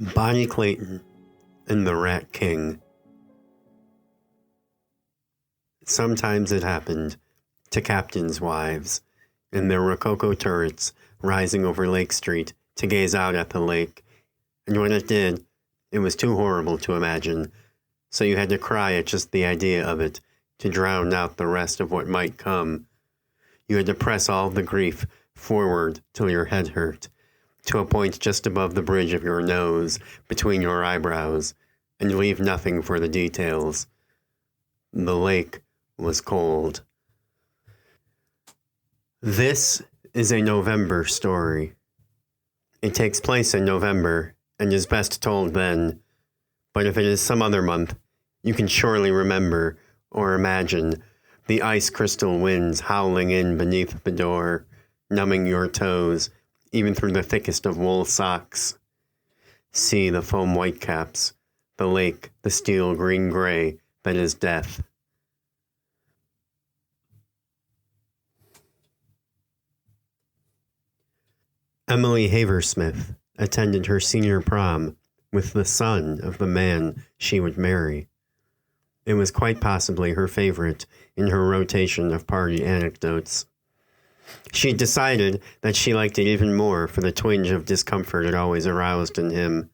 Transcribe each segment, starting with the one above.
Bonnie Clayton and the Rat King. Sometimes it happened to captains' wives in their rococo turrets rising over Lake Street to gaze out at the lake, and when it did, it was too horrible to imagine, so you had to cry at just the idea of it to drown out the rest of what might come. You had to press all the grief forward till your head hurt, to a point just above the bridge of your nose, between your eyebrows, and leave nothing for the details. The lake was cold. This is a November story. It takes place in November, and is best told then, but if it is some other month, you can surely remember, or imagine, the ice crystal winds howling in beneath the door, numbing your toes, even through the thickest of wool socks. See the foam whitecaps, the lake, the steel green-gray that is death. Emily Haversmith attended her senior prom with the son of the man she would marry. It was quite possibly her favorite in her rotation of party anecdotes. She decided that she liked it even more for the twinge of discomfort it always aroused in him.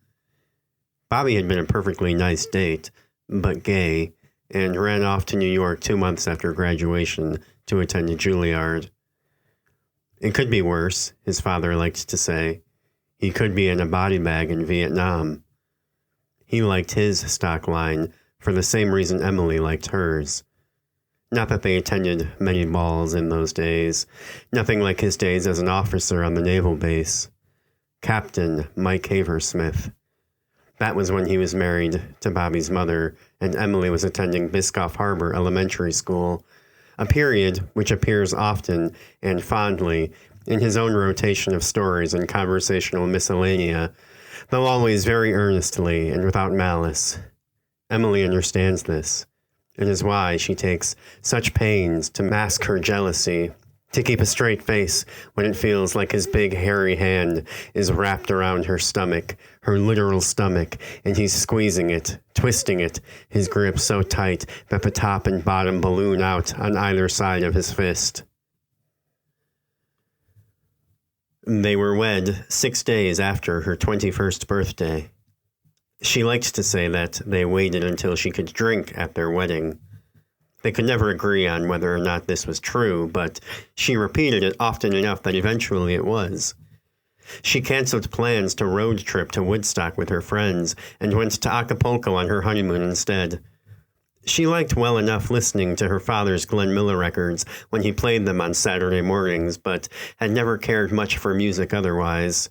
Bobby had been a perfectly nice date, but gay, and ran off to New York 2 months after graduation to attend Juilliard. It could be worse, his father liked to say. He could be in a body bag in Vietnam. He liked his stock line for the same reason Emily liked hers. Not that they attended many balls in those days. Nothing like his days as an officer on the naval base. Captain Mike Haversmith. That was when he was married to Bobby's mother, and Emily was attending Biscoff Harbor Elementary School, a period which appears often and fondly in his own rotation of stories and conversational miscellanea, though always very earnestly and without malice. Emily understands this. It is why she takes such pains to mask her jealousy, to keep a straight face when it feels like his big hairy hand is wrapped around her stomach, her literal stomach, and he's squeezing it, twisting it, his grip so tight that the top and bottom balloon out on either side of his fist. They were wed 6 days after her 21st birthday. She liked to say that they waited until she could drink at their wedding. They could never agree on whether or not this was true, but she repeated it often enough that eventually it was. She canceled plans to road trip to Woodstock with her friends and went to Acapulco on her honeymoon instead. She liked well enough listening to her father's Glenn Miller records when he played them on Saturday mornings, but had never cared much for music otherwise.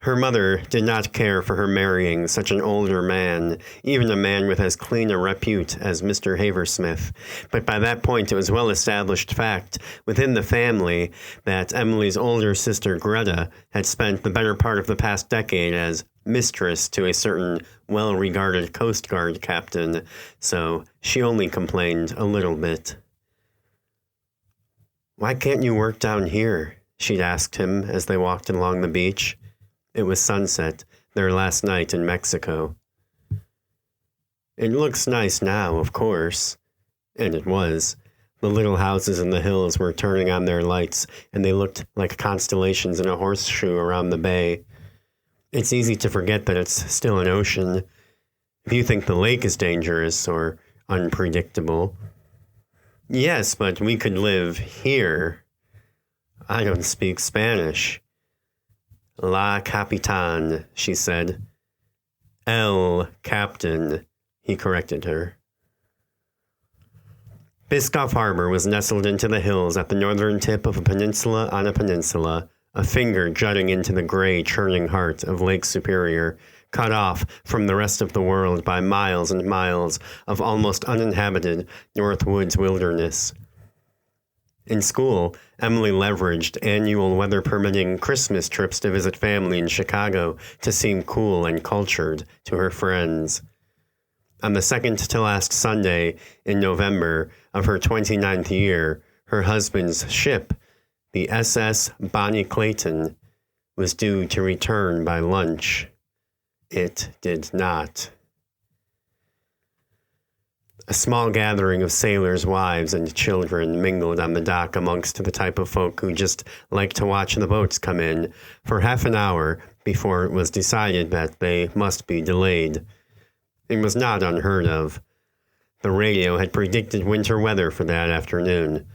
Her mother did not care for her marrying such an older man, even a man with as clean a repute as Mr. Haversmith, but by that point it was well-established fact within the family that Emily's older sister Greta had spent the better part of the past decade as mistress to a certain well-regarded Coast Guard captain, so she only complained a little bit. "Why can't you work down here?" she'd asked him as they walked along the beach. It was sunset, their last night in Mexico. "It looks nice now, of course." And it was. The little houses in the hills were turning on their lights, and they looked like constellations in a horseshoe around the bay. It's easy to forget that it's still an ocean. If you think the lake is dangerous or unpredictable. Yes, but we could live here. I don't speak Spanish. "La Capitan," she said. "El Captain," he corrected her. Biscoff Harbor was nestled into the hills at the northern tip of a peninsula on a peninsula, a finger jutting into the gray, churning heart of Lake Superior, cut off from the rest of the world by miles and miles of almost uninhabited North Woods wilderness. In school, Emily leveraged annual weather-permitting Christmas trips to visit family in Chicago to seem cool and cultured to her friends. On the second-to-last Sunday in November of her 29th year, her husband's ship, the SS Bonnie Clayton, was due to return by lunch. It did not. A small gathering of sailors' wives and children mingled on the dock amongst the type of folk who just liked to watch the boats come in for half an hour before it was decided that they must be delayed. It was not unheard of. The radio had predicted winter weather for that afternoon.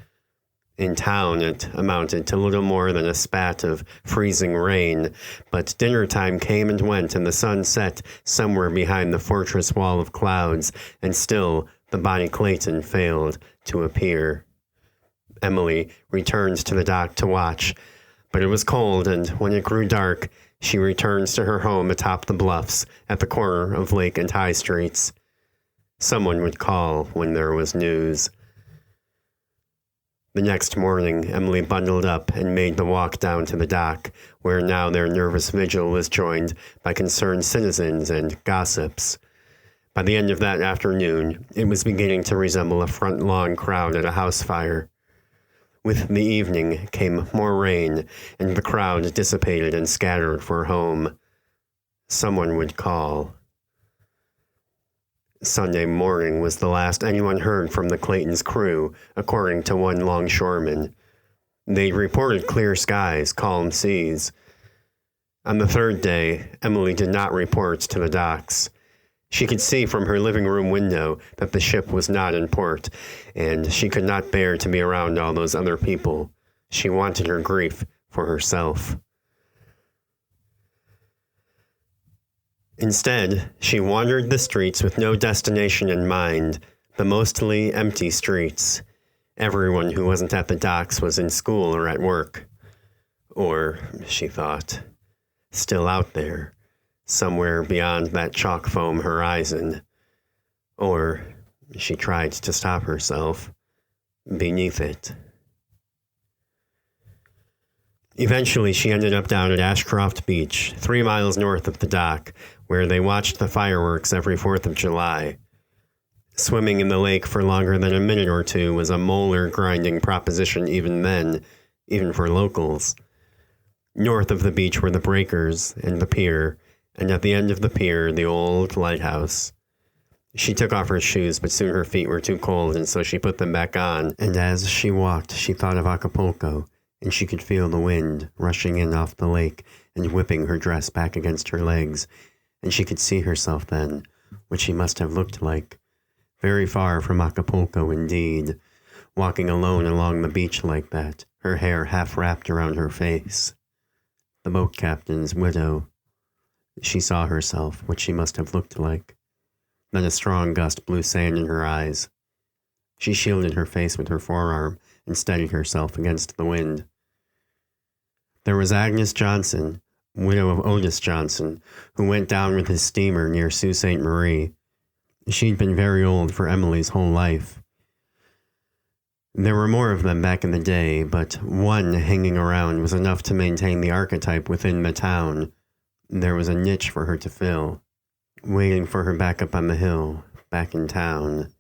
In town, it amounted to little more than a spat of freezing rain, but dinner time came and went, and the sun set somewhere behind the fortress wall of clouds, and still the Bonnie Clayton failed to appear. Emily returned to the dock to watch, but it was cold, and when it grew dark, she returns to her home atop the bluffs at the corner of Lake and High Streets. Someone would call when there was news. The next morning, Emily bundled up and made the walk down to the dock, where now their nervous vigil was joined by concerned citizens and gossips. By the end of that afternoon, it was beginning to resemble a front lawn crowd at a house fire. With the evening came more rain, and the crowd dissipated and scattered for home. Someone would call. Sunday morning was the last anyone heard from the Clayton's crew, according to one longshoreman. They reported clear skies, calm seas. On the third day, Emily did not report to the docks. She could see from her living room window that the ship was not in port, and she could not bear to be around all those other people. She wanted her grief for herself. Instead, she wandered the streets with no destination in mind, the mostly empty streets. Everyone who wasn't at the docks was in school or at work. Or, she thought, still out there, somewhere beyond that chalk foam horizon. Or, she tried to stop herself, beneath it. Eventually, she ended up down at Ashcroft Beach, 3 miles north of the dock, where they watched the fireworks every 4th of July. Swimming in the lake for longer than a minute or two was a molar-grinding proposition even then, even for locals. North of the beach were the breakers and the pier, and at the end of the pier, the old lighthouse. She took off her shoes, but soon her feet were too cold, and so she put them back on, and as she walked, she thought of Acapulco, and she could feel the wind rushing in off the lake and whipping her dress back against her legs, and she could see herself then, what she must have looked like, very far from Acapulco indeed, walking alone along the beach like that, her hair half wrapped around her face. The boat captain's widow. She saw herself, what she must have looked like. Then a strong gust blew sand in her eyes. She shielded her face with her forearm and steadied herself against the wind. There was Agnes Johnson, widow of Otis Johnson, who went down with his steamer near Sault Ste. Marie. She'd been very old for Emily's whole life. There were more of them back in the day, but one hanging around was enough to maintain the archetype within the town. There was a niche for her to fill, waiting for her back up on the hill, back in town.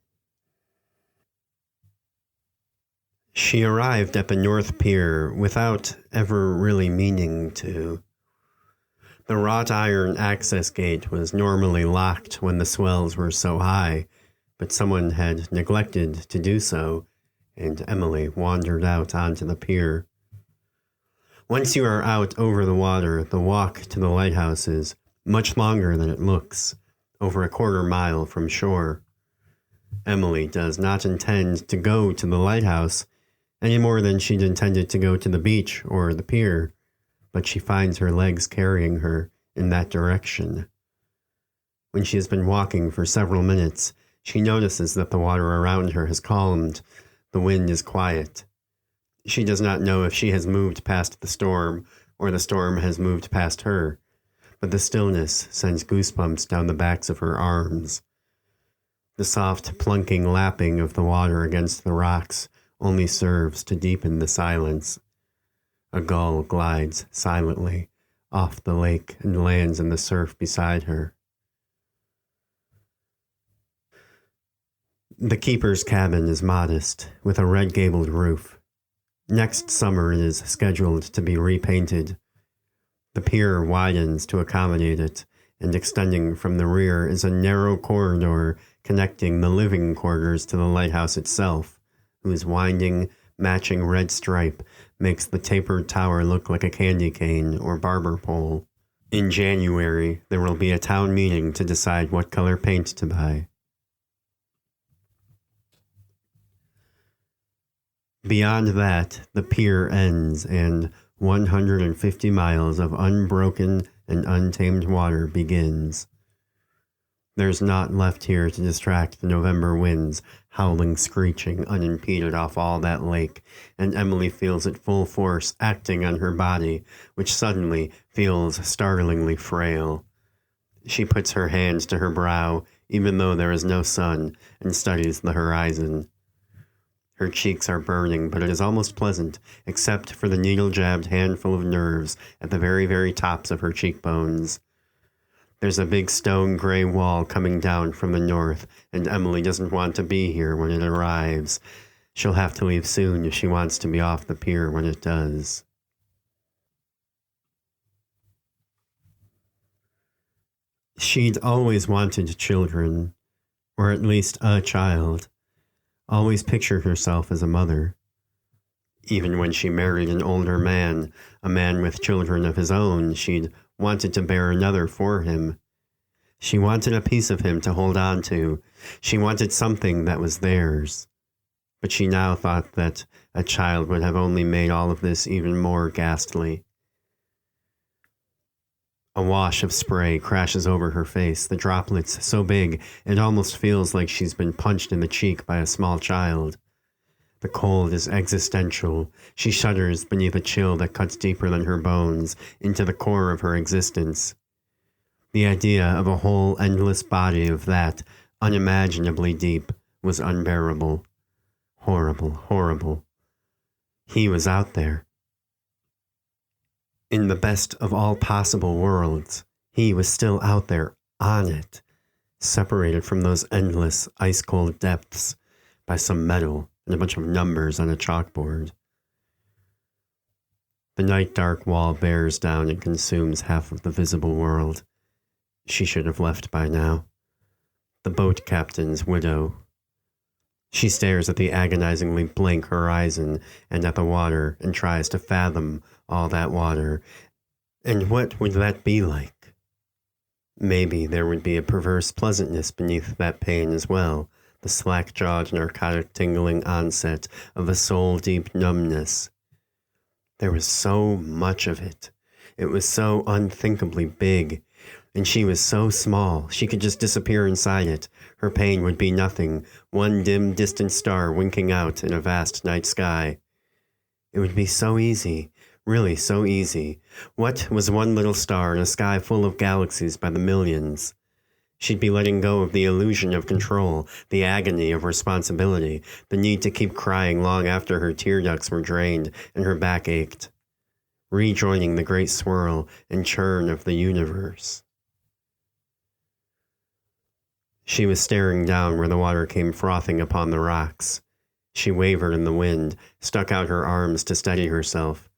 She arrived at the North Pier without ever really meaning to. The wrought iron access gate was normally locked when the swells were so high, but someone had neglected to do so, and Emily wandered out onto the pier. Once you are out over the water, the walk to the lighthouse is much longer than it looks, over a 1/4 mile from shore. Emily does not intend to go to the lighthouse any more than she'd intended to go to the beach or the pier, but she finds her legs carrying her in that direction. When she has been walking for several minutes, she notices that the water around her has calmed. The wind is quiet. She does not know if she has moved past the storm or the storm has moved past her, but the stillness sends goosebumps down the backs of her arms. The soft plunking lapping of the water against the rocks only serves to deepen the silence. A gull glides silently off the lake and lands in the surf beside her. The keeper's cabin is modest, with a red-gabled roof. Next summer it is scheduled to be repainted. The pier widens to accommodate it, and extending from the rear is a narrow corridor connecting the living quarters to the lighthouse itself, whose winding, matching red stripe makes the tapered tower look like a candy cane or barber pole. In January, there will be a town meeting to decide what color paint to buy. Beyond that, the pier ends and 150 miles of unbroken and untamed water begins. There's naught left here to distract the November winds, howling, screeching, unimpeded off all that lake, and Emily feels it full force acting on her body, which suddenly feels startlingly frail. She puts her hands to her brow, even though there is no sun, and studies the horizon. Her cheeks are burning, but it is almost pleasant, except for the needle-jabbed handful of nerves at the very, very tops of her cheekbones. There's a big stone gray wall coming down from the north, and Emily doesn't want to be here when it arrives. She'll have to leave soon if she wants to be off the pier when it does. She'd always wanted children, or at least a child. Always pictured herself as a mother. Even when she married an older man, a man with children of his own, she'd wanted to bear another for him. She wanted a piece of him to hold on to. She wanted something that was theirs. But she now thought that a child would have only made all of this even more ghastly. A wash of spray crashes over her face, the droplets so big it almost feels like she's been punched in the cheek by a small child. The cold is existential. She shudders beneath a chill that cuts deeper than her bones, into the core of her existence. The idea of a whole endless body of that, unimaginably deep, was unbearable. Horrible, horrible. He was out there. In the best of all possible worlds, he was still out there, on it, separated from those endless, ice-cold depths by some metal and a bunch of numbers on a chalkboard. The night-dark wall bears down and consumes half of the visible world. She should have left by now. The boat captain's widow. She stares at the agonizingly blank horizon and at the water and tries to fathom all that water. And what would that be like? Maybe there would be a perverse pleasantness beneath that pain as well, the slack-jawed, narcotic tingling onset of a soul-deep numbness. There was so much of it. It was so unthinkably big. And she was so small, she could just disappear inside it. Her pain would be nothing, one dim, distant star winking out in a vast night sky. It would be so easy, really so easy. What was one little star in a sky full of galaxies by the millions? She'd be letting go of the illusion of control, the agony of responsibility, the need to keep crying long after her tear ducts were drained and her back ached. Rejoining the great swirl and churn of the universe. She was staring down where the water came frothing upon the rocks. She wavered in the wind, stuck out her arms to steady herself.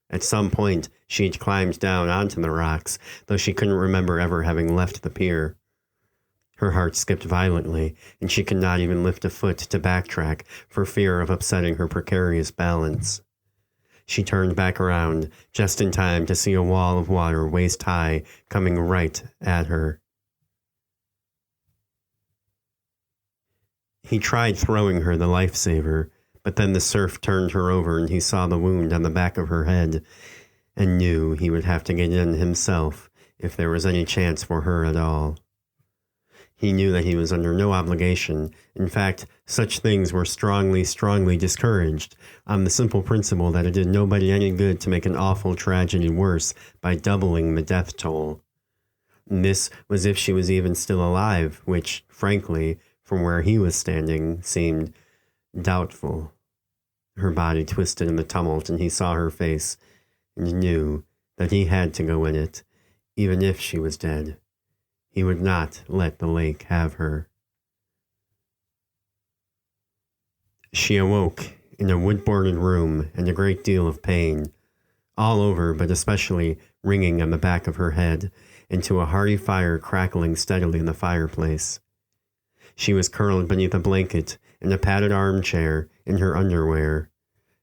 At some point, she'd climbed down onto the rocks, though she couldn't remember ever having left the pier. Her heart skipped violently, and she could not even lift a foot to backtrack for fear of upsetting her precarious balance. She turned back around, just in time to see a wall of water waist-high coming right at her. He tried throwing her the lifesaver, but then the surf turned her over and he saw the wound on the back of her head and knew he would have to get in himself if there was any chance for her at all. He knew that he was under no obligation. In fact, such things were strongly, strongly discouraged, on the simple principle that it did nobody any good to make an awful tragedy worse by doubling the death toll. And this was if she was even still alive, which, frankly, from where he was standing, seemed doubtful. Her body twisted in the tumult, and he saw her face, and knew that he had to go in it, even if she was dead. He would not let the lake have her. She awoke in a wood-boarded room in a great deal of pain. all over, but especially ringing on the back of her head, into a hearty fire crackling steadily in the fireplace. She was curled beneath a blanket in a padded armchair in her underwear.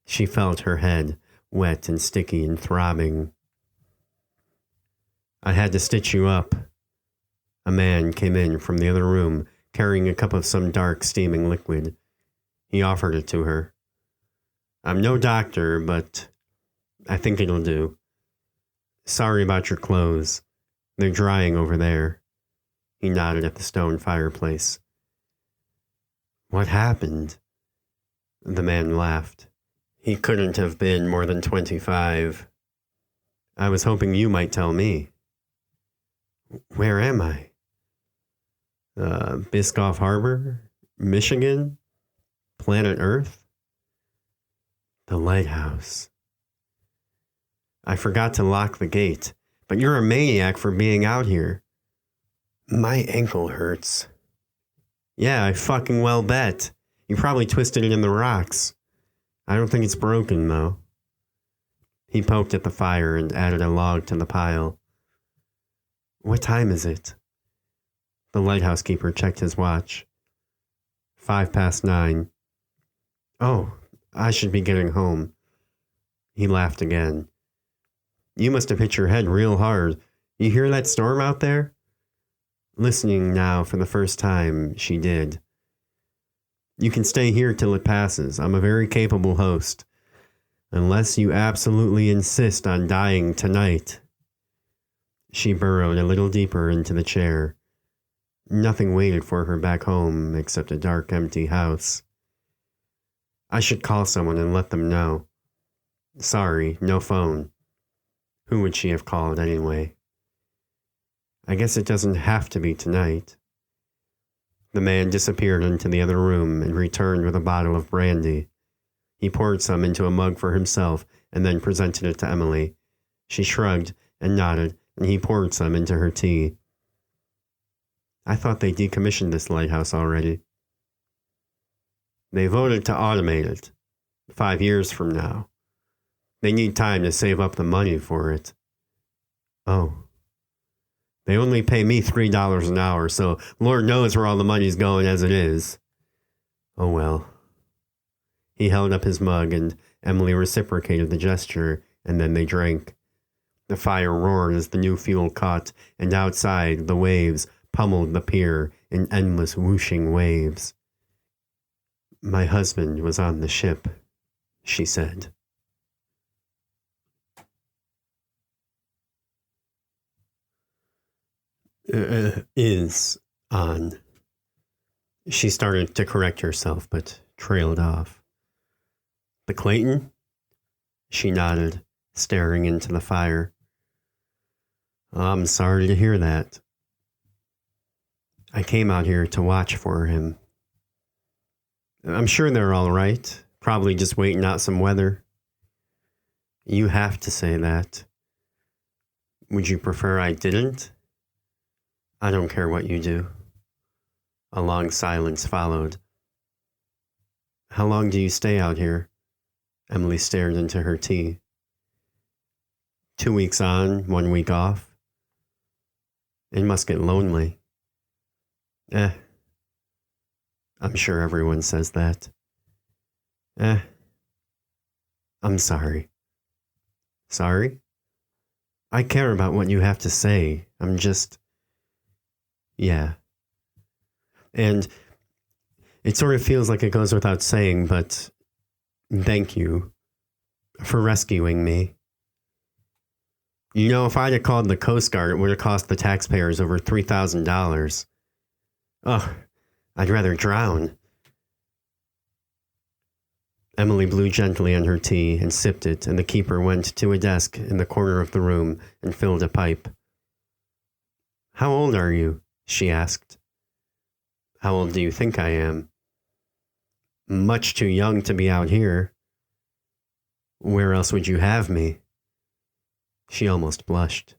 She felt her head, wet and sticky and throbbing. "I had to stitch you up." A man came in from the other room, carrying a cup of some dark, steaming liquid. He offered it to her. "I'm no doctor, but I think it'll do. Sorry about your clothes. They're drying over there." He nodded at the stone fireplace. "What happened?" The man laughed. He couldn't have been more than 25. "I was hoping you might tell me." "Where am I?" Biscoff Harbor? Michigan? Planet Earth?" "The lighthouse." "I forgot to lock the gate, but you're a maniac for being out here." "My ankle hurts." "Yeah, I fucking well bet. You probably twisted it in the rocks. I don't think it's broken, though." He poked at the fire and added a log to the pile. "What time is it?" The lighthouse keeper checked his watch. 9:05. "Oh, I should be getting home." He laughed again. "You must have hit your head real hard. You hear that storm out there?" Listening now for the first time, she did. "You can stay here till it passes. I'm a very capable host. Unless you absolutely insist on dying tonight." She burrowed a little deeper into the chair. Nothing waited for her back home except a dark, empty house. "I should call someone and let them know." Sorry, no phone. Who would she have called anyway? "I guess it doesn't have to be tonight." The man disappeared into the other room and returned with a bottle of brandy. He poured some into a mug for himself and then presented it to Emily. She shrugged and nodded, and he poured some into her tea. "I thought they decommissioned this lighthouse already." "They voted to automate it. 5 years from now. They need time to save up the money for it." "Oh." "They only pay me $3 an hour, so Lord knows where all the money's going as it is." "Oh well." He held up his mug, and Emily reciprocated the gesture, and then they drank. The fire roared as the new fuel caught, and outside, the waves pummeled the pier in endless whooshing waves. "My husband was on the ship," she said. Is on. She started to correct herself, but trailed off. "The Clayton?" She nodded, staring into the fire. "I'm sorry to hear that." "I came out here to watch for him." "I'm sure they're all right. Probably just waiting out some weather." "You have to say that." "Would you prefer I didn't?" "I don't care what you do." A long silence followed. "How long do you stay out here?" Emily stared into her tea. 2 weeks on, 1 week off. It must get lonely." I'm sure everyone says that." I'm sorry." "Sorry? I care about what you have to say. I'm just..." "Yeah." "And it sort of feels like it goes without saying, but thank you for rescuing me. You know, if I'd have called the Coast Guard, it would have cost the taxpayers over $3,000. Ugh, I'd rather drown." Emily blew gently on her tea and sipped it, and the keeper went to a desk in the corner of the room and filled a pipe. "How old are you?" she asked. "How old do you think I am?" "Much too young to be out here." "Where else would you have me?" She almost blushed.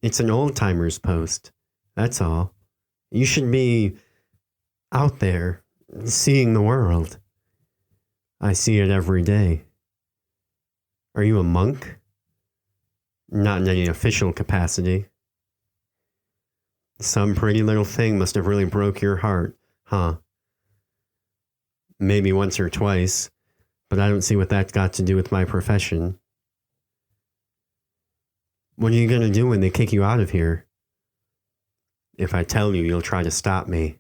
"It's an old-timer's post, that's all. You should be out there, seeing the world." "I see it every day." Are you a monk? Not in any official capacity. Some pretty little thing must have really broke your heart, huh? Maybe once or twice, but I don't see what that's got to do with my profession. What are you going to do when they kick you out of here? If I tell you, you'll try to stop me.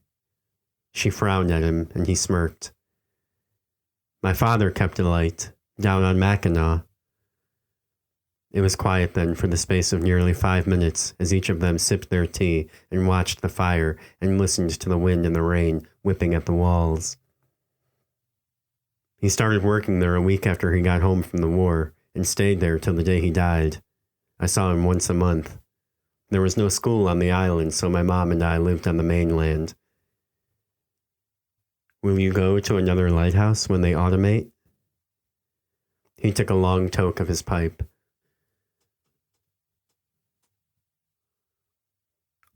She frowned at him, and he smirked. My father kept a light, down on Mackinac. It was quiet then for the space of nearly 5 minutes as each of them sipped their tea and watched the fire and listened to the wind and the rain whipping at the walls. He started working there a week after he got home from the war and stayed there till the day he died. I saw him once a month. There was no school on the island, so my mom and I lived on the mainland. Will you go to another lighthouse when they automate? He took a long toke of his pipe,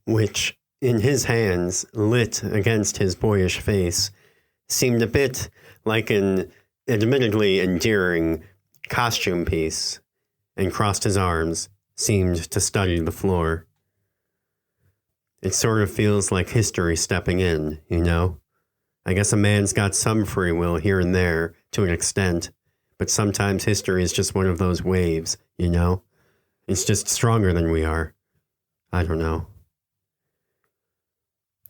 which, in his hands, lit against his boyish face, seemed a bit like an admittedly endearing costume piece, and crossed his arms, seemed to study the floor. It sort of feels like history stepping in, you know? I guess a man's got some free will here and there, to an extent, but sometimes history is just one of those waves, you know? It's just stronger than we are. I don't know.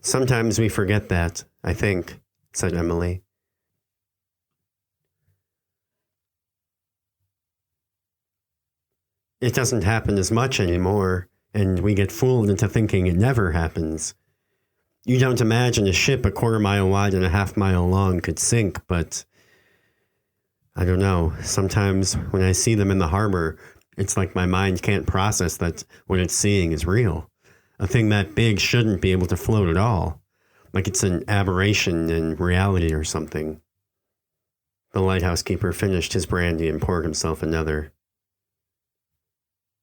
Sometimes we forget that, I think, said Emily. It doesn't happen as much anymore, and we get fooled into thinking it never happens. You don't imagine a ship a 1/4 mile wide and a 1/2 mile long could sink, but I don't know. Sometimes when I see them in the harbor, it's like my mind can't process that what it's seeing is real. A thing that big shouldn't be able to float at all, like it's an aberration in reality or something. The lighthouse keeper finished his brandy and poured himself another.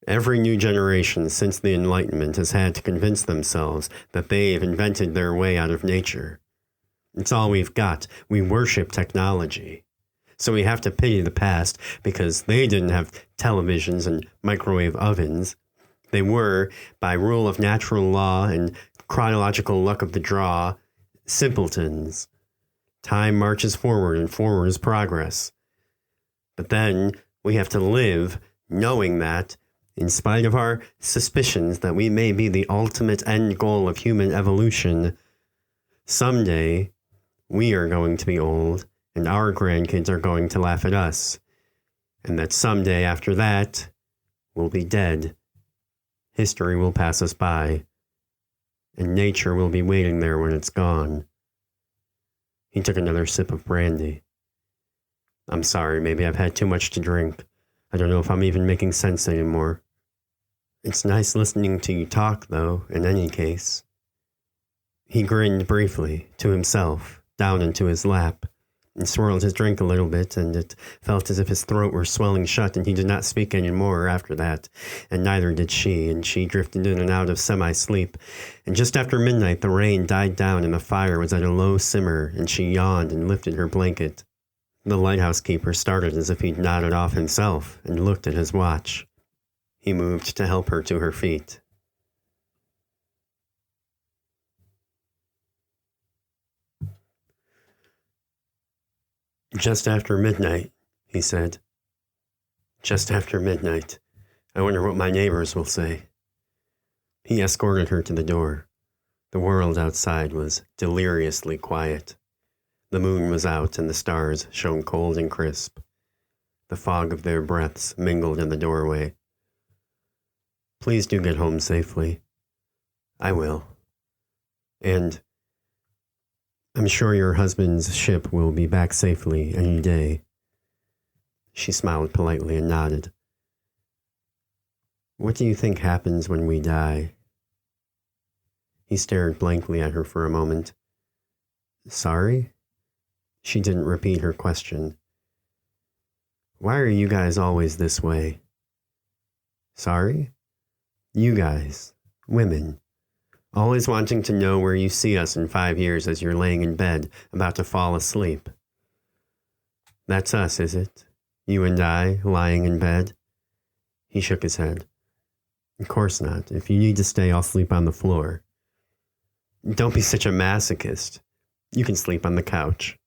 Every new generation since the Enlightenment has had to convince themselves that they've invented their way out of nature. It's all we've got. We worship technology. So we have to pity the past because they didn't have televisions and microwave ovens. They were, by rule of natural law and chronological luck of the draw, simpletons. Time marches forward and forward is progress. But then we have to live knowing that, in spite of our suspicions that we may be the ultimate end goal of human evolution, someday we are going to be old and our grandkids are going to laugh at us, and that someday after that, we'll be dead. History will pass us by, and nature will be waiting there when it's gone. He took another sip of brandy. I'm sorry, maybe I've had too much to drink. I don't know if I'm even making sense anymore. It's nice listening to you talk, though, in any case. He grinned briefly, to himself, down into his lap, and swirled his drink a little bit, and it felt as if his throat were swelling shut, and he did not speak any more after that, and neither did she, and she drifted in and out of semi-sleep, and just after midnight the rain died down and the fire was at a low simmer, and she yawned and lifted her blanket. The lighthouse keeper started as if he'd nodded off himself, and looked at his watch. He moved to help her to her feet. Just after midnight, he said. Just after midnight. I wonder what my neighbors will say. He escorted her to the door. The world outside was deliriously quiet. The moon was out and the stars shone cold and crisp. The fog of their breaths mingled in the doorway. Please do get home safely. I will. And I'm sure your husband's ship will be back safely any day. She smiled politely and nodded. What do you think happens when we die? He stared blankly at her for a moment. Sorry? She didn't repeat her question. Why are you guys always this way? Sorry? You guys, women, always wanting to know where you see us in 5 years as you're laying in bed, about to fall asleep. That's us, is it? You and I, lying in bed? He shook his head. Of course not. If you need to stay, I'll sleep on the floor. Don't be such a masochist. You can sleep on the couch.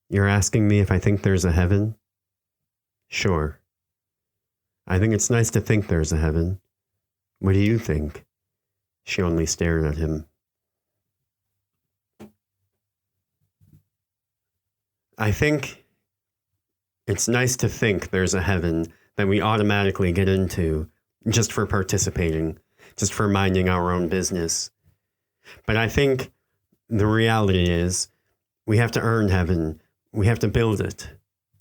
You're asking me if I think there's a heaven? Sure. I think it's nice to think there's a heaven. What do you think? She only stared at him. I think it's nice to think there's a heaven that we automatically get into just for participating, just for minding our own business. But I think the reality is we have to earn heaven. We have to build it.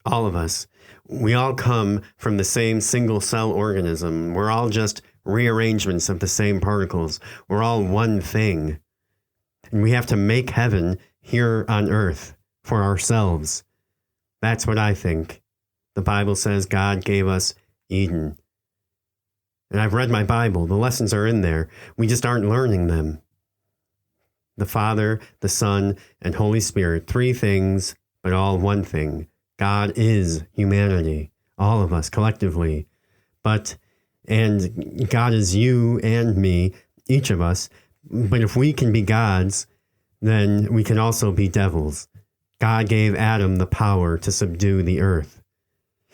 All of us. We all come from the same single-cell organism. We're all just rearrangements of the same particles. We're all one thing. And we have to make heaven here on earth for ourselves. That's what I think. The Bible says God gave us Eden. And I've read my Bible. The lessons are in there. We just aren't learning them. The Father, the Son, and Holy Spirit. 3 things, but all one thing. God is humanity. All of us collectively. And God is you and me, each of us. But if we can be gods, then we can also be devils. God gave Adam the power to subdue the earth.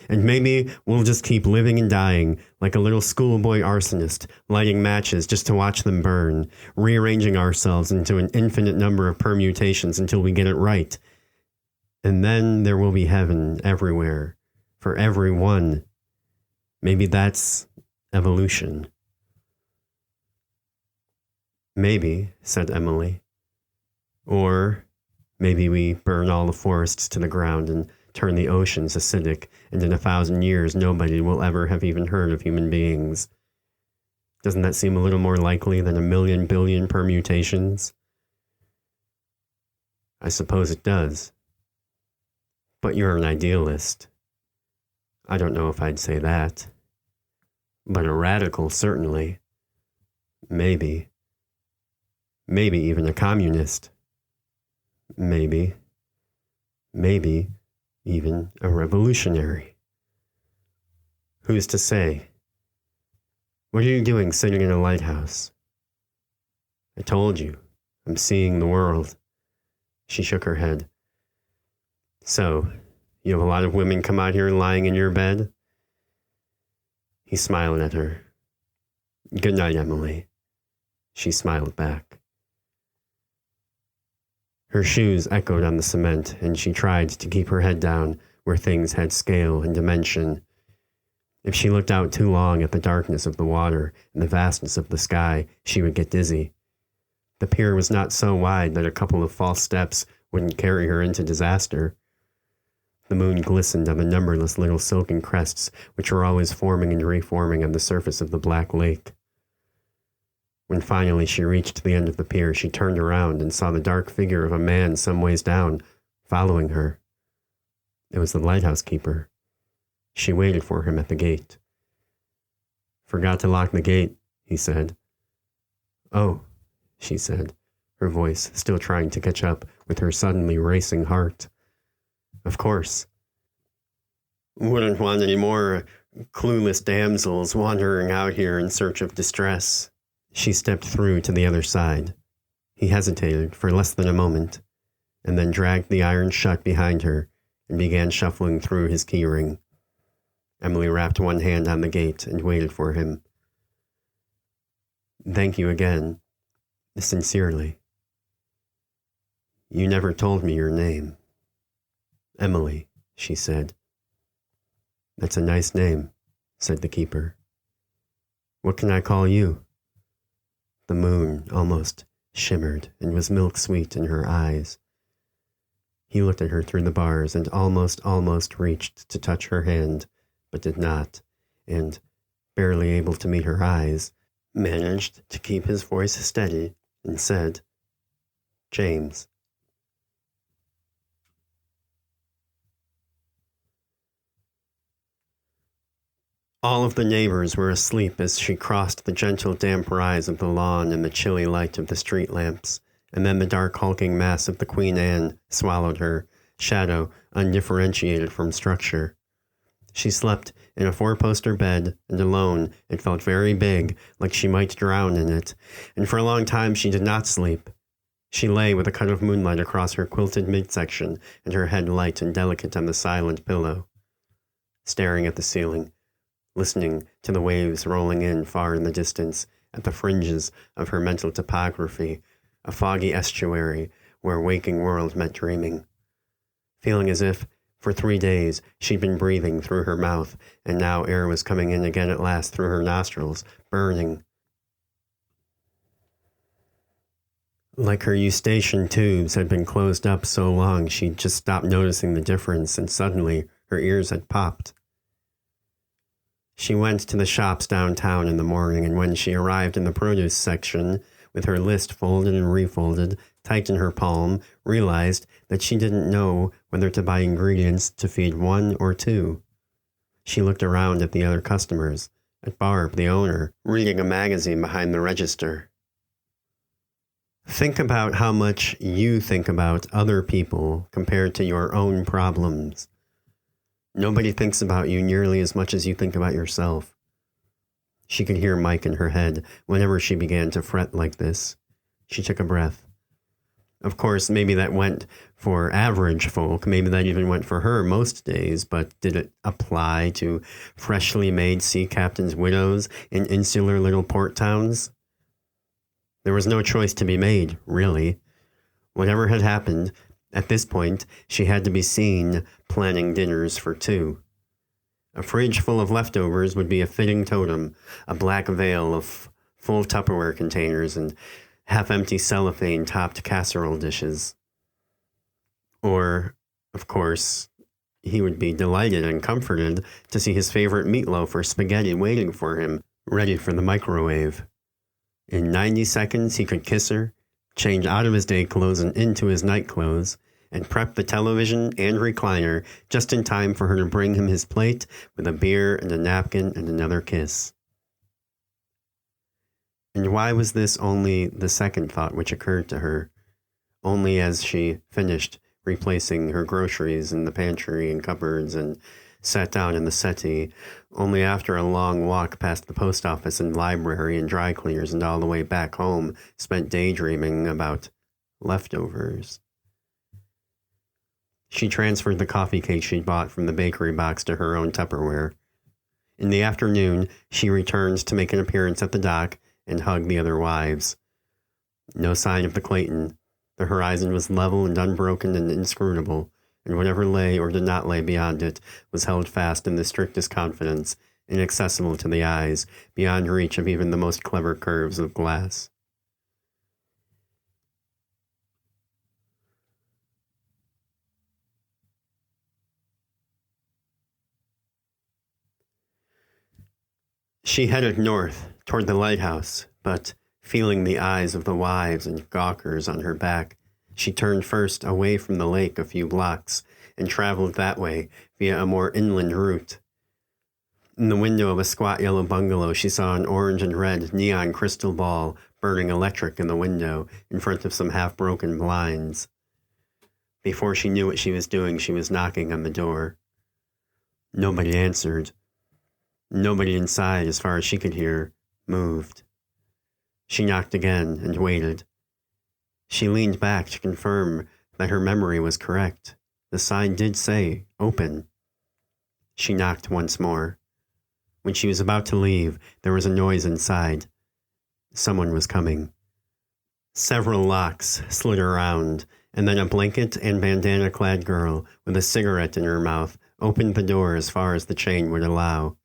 And maybe we'll just keep living and dying like a little schoolboy arsonist, lighting matches just to watch them burn, rearranging ourselves into an infinite number of permutations until we get it right. And then there will be heaven everywhere, for everyone. Maybe that's evolution. Maybe, said Emily. Or maybe we burn all the forests to the ground and turn the oceans acidic, and in 1,000 years nobody will ever have even heard of human beings. Doesn't that seem a little more likely than 1,000,000 billion permutations? I suppose it does. But you're an idealist. I don't know if I'd say that. But a radical, certainly. Maybe. Maybe even a communist. Maybe. Maybe even a revolutionary. Who's to say? What are you doing sitting in a lighthouse? I told you. I'm seeing the world. She shook her head. So, you have a lot of women come out here lying in your bed? He smiled at her. Good night, Emily. She smiled back. Her shoes echoed on the cement, and she tried to keep her head down where things had scale and dimension. If she looked out too long at the darkness of the water and the vastness of the sky, she would get dizzy. The pier was not so wide that a couple of false steps wouldn't carry her into disaster. The moon glistened on the numberless little silken crests which were always forming and reforming on the surface of the black lake. When finally she reached the end of the pier, she turned around and saw the dark figure of a man some ways down, following her. It was the lighthouse keeper. She waited for him at the gate. Forgot to lock the gate, he said. Oh, she said, her voice still trying to catch up with her suddenly racing heart. Of course. Wouldn't want any more clueless damsels wandering out here in search of distress. She stepped through to the other side. He hesitated for less than a moment, and then dragged the iron shut behind her and began shuffling through his key ring. Emily wrapped one hand on the gate and waited for him. Thank you again. Sincerely. You never told me your name. Emily, she said. That's a nice name, said the keeper. What can I call you? The moon almost shimmered and was milk-sweet in her eyes. He looked at her through the bars and almost reached to touch her hand, but did not, and, barely able to meet her eyes, managed to keep his voice steady and said, James. All of the neighbors were asleep as she crossed the gentle damp rise of the lawn in the chilly light of the street lamps, and then the dark hulking mass of the Queen Anne swallowed her, shadow undifferentiated from structure. She slept in a four-poster bed, and alone, it felt very big, like she might drown in it, and for a long time she did not sleep. She lay with a cut of moonlight across her quilted midsection, and her head light and delicate on the silent pillow, staring at the ceiling, listening to the waves rolling in far in the distance, at the fringes of her mental topography, a foggy estuary where waking world met dreaming, feeling as if, for 3 days, she'd been breathing through her mouth, and now air was coming in again at last through her nostrils, burning. Like her eustachian tubes had been closed up so long she'd just stopped noticing the difference, and suddenly her ears had popped. She went to the shops downtown in the morning, and when she arrived in the produce section, with her list folded and refolded, typed in her palm, realized that she didn't know whether to buy ingredients to feed one or two. She looked around at the other customers, at Barb, the owner, reading a magazine behind the register. Think about how much you think about other people compared to your own problems. Nobody thinks about you nearly as much as you think about yourself. She could hear Mike in her head whenever she began to fret like this. She took a breath. Of course, maybe that went for average folk, maybe that even went for her most days, but did it apply to freshly made sea captains' widows in insular little port towns? There was no choice to be made, really. Whatever had happened, at this point, she had to be seen planning dinners for two. A fridge full of leftovers would be a fitting totem, a black veil of full Tupperware containers and half-empty cellophane-topped casserole dishes. Or, of course, he would be delighted and comforted to see his favorite meatloaf or spaghetti waiting for him, ready for the microwave. In 90 seconds, he could kiss her, change out of his day clothes and into his night clothes, and prep the television and recliner just in time for her to bring him his plate with a beer and a napkin and another kiss. And why was this only the second thought which occurred to her? Only as she finished replacing her groceries in the pantry and cupboards and sat down in the settee, only after a long walk past the post office and library and dry cleaners and all the way back home, spent daydreaming about leftovers. She transferred the coffee cake she'd bought from the bakery box to her own Tupperware. In the afternoon, she returned to make an appearance at the dock and hug the other wives. No sign of the Clayton. The horizon was level and unbroken and inscrutable, and whatever lay or did not lay beyond it was held fast in the strictest confidence, inaccessible to the eyes, beyond reach of even the most clever curves of glass. She headed north, toward the lighthouse, but, feeling the eyes of the wives and gawkers on her back, she turned first away from the lake a few blocks and traveled that way via a more inland route. In the window of a squat yellow bungalow, she saw an orange and red neon crystal ball burning electric in the window in front of some half-broken blinds. Before she knew what she was doing, she was knocking on the door. Nobody answered. Nobody inside, as far as she could hear, moved. She knocked again and waited. She leaned back to confirm that her memory was correct. The sign did say, "Open." She knocked once more. When she was about to leave, there was a noise inside. Someone was coming. Several locks slid around, and then a blanket and bandana-clad girl with a cigarette in her mouth opened the door as far as the chain would allow.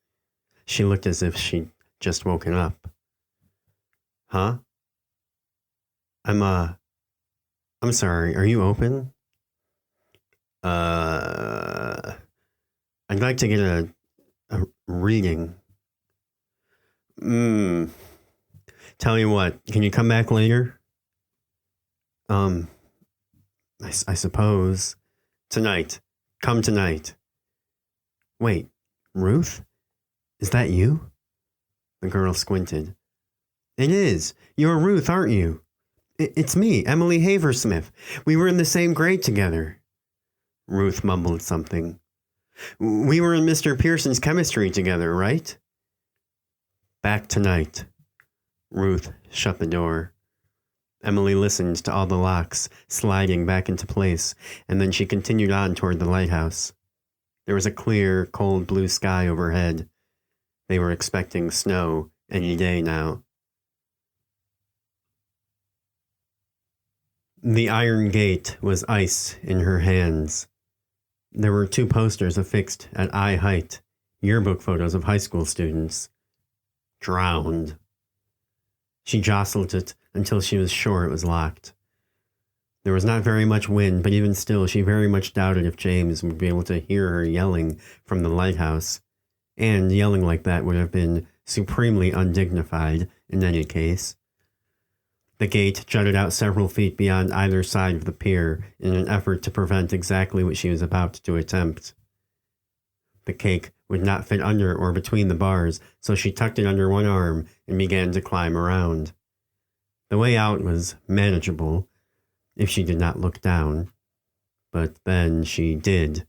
She looked as if she'd just woken up. Huh? I'm sorry, are you open? I'd like to get a reading. Tell you what, can you come back later? I suppose. Tonight. Come tonight. Wait, Ruth? Is that you? The girl squinted. It is. You're Ruth, aren't you? It's me, Emily Haversmith. We were in the same grade together. Ruth mumbled something. We were in Mr. Pearson's chemistry together, right? Back tonight. Ruth shut the door. Emily listened to all the locks sliding back into place, and then she continued on toward the lighthouse. There was a clear, cold blue sky overhead. They were expecting snow any day now. The iron gate was ice in her hands. There were 2 posters affixed at eye height, yearbook photos of high school students. Drowned. She jostled it until she was sure it was locked. There was not very much wind, but even still, she very much doubted if James would be able to hear her yelling from the lighthouse. And yelling like that would have been supremely undignified in any case. The gate jutted out several feet beyond either side of the pier in an effort to prevent exactly what she was about to attempt. The cake would not fit under or between the bars, so she tucked it under one arm and began to climb around. The way out was manageable, if she did not look down. But then she did,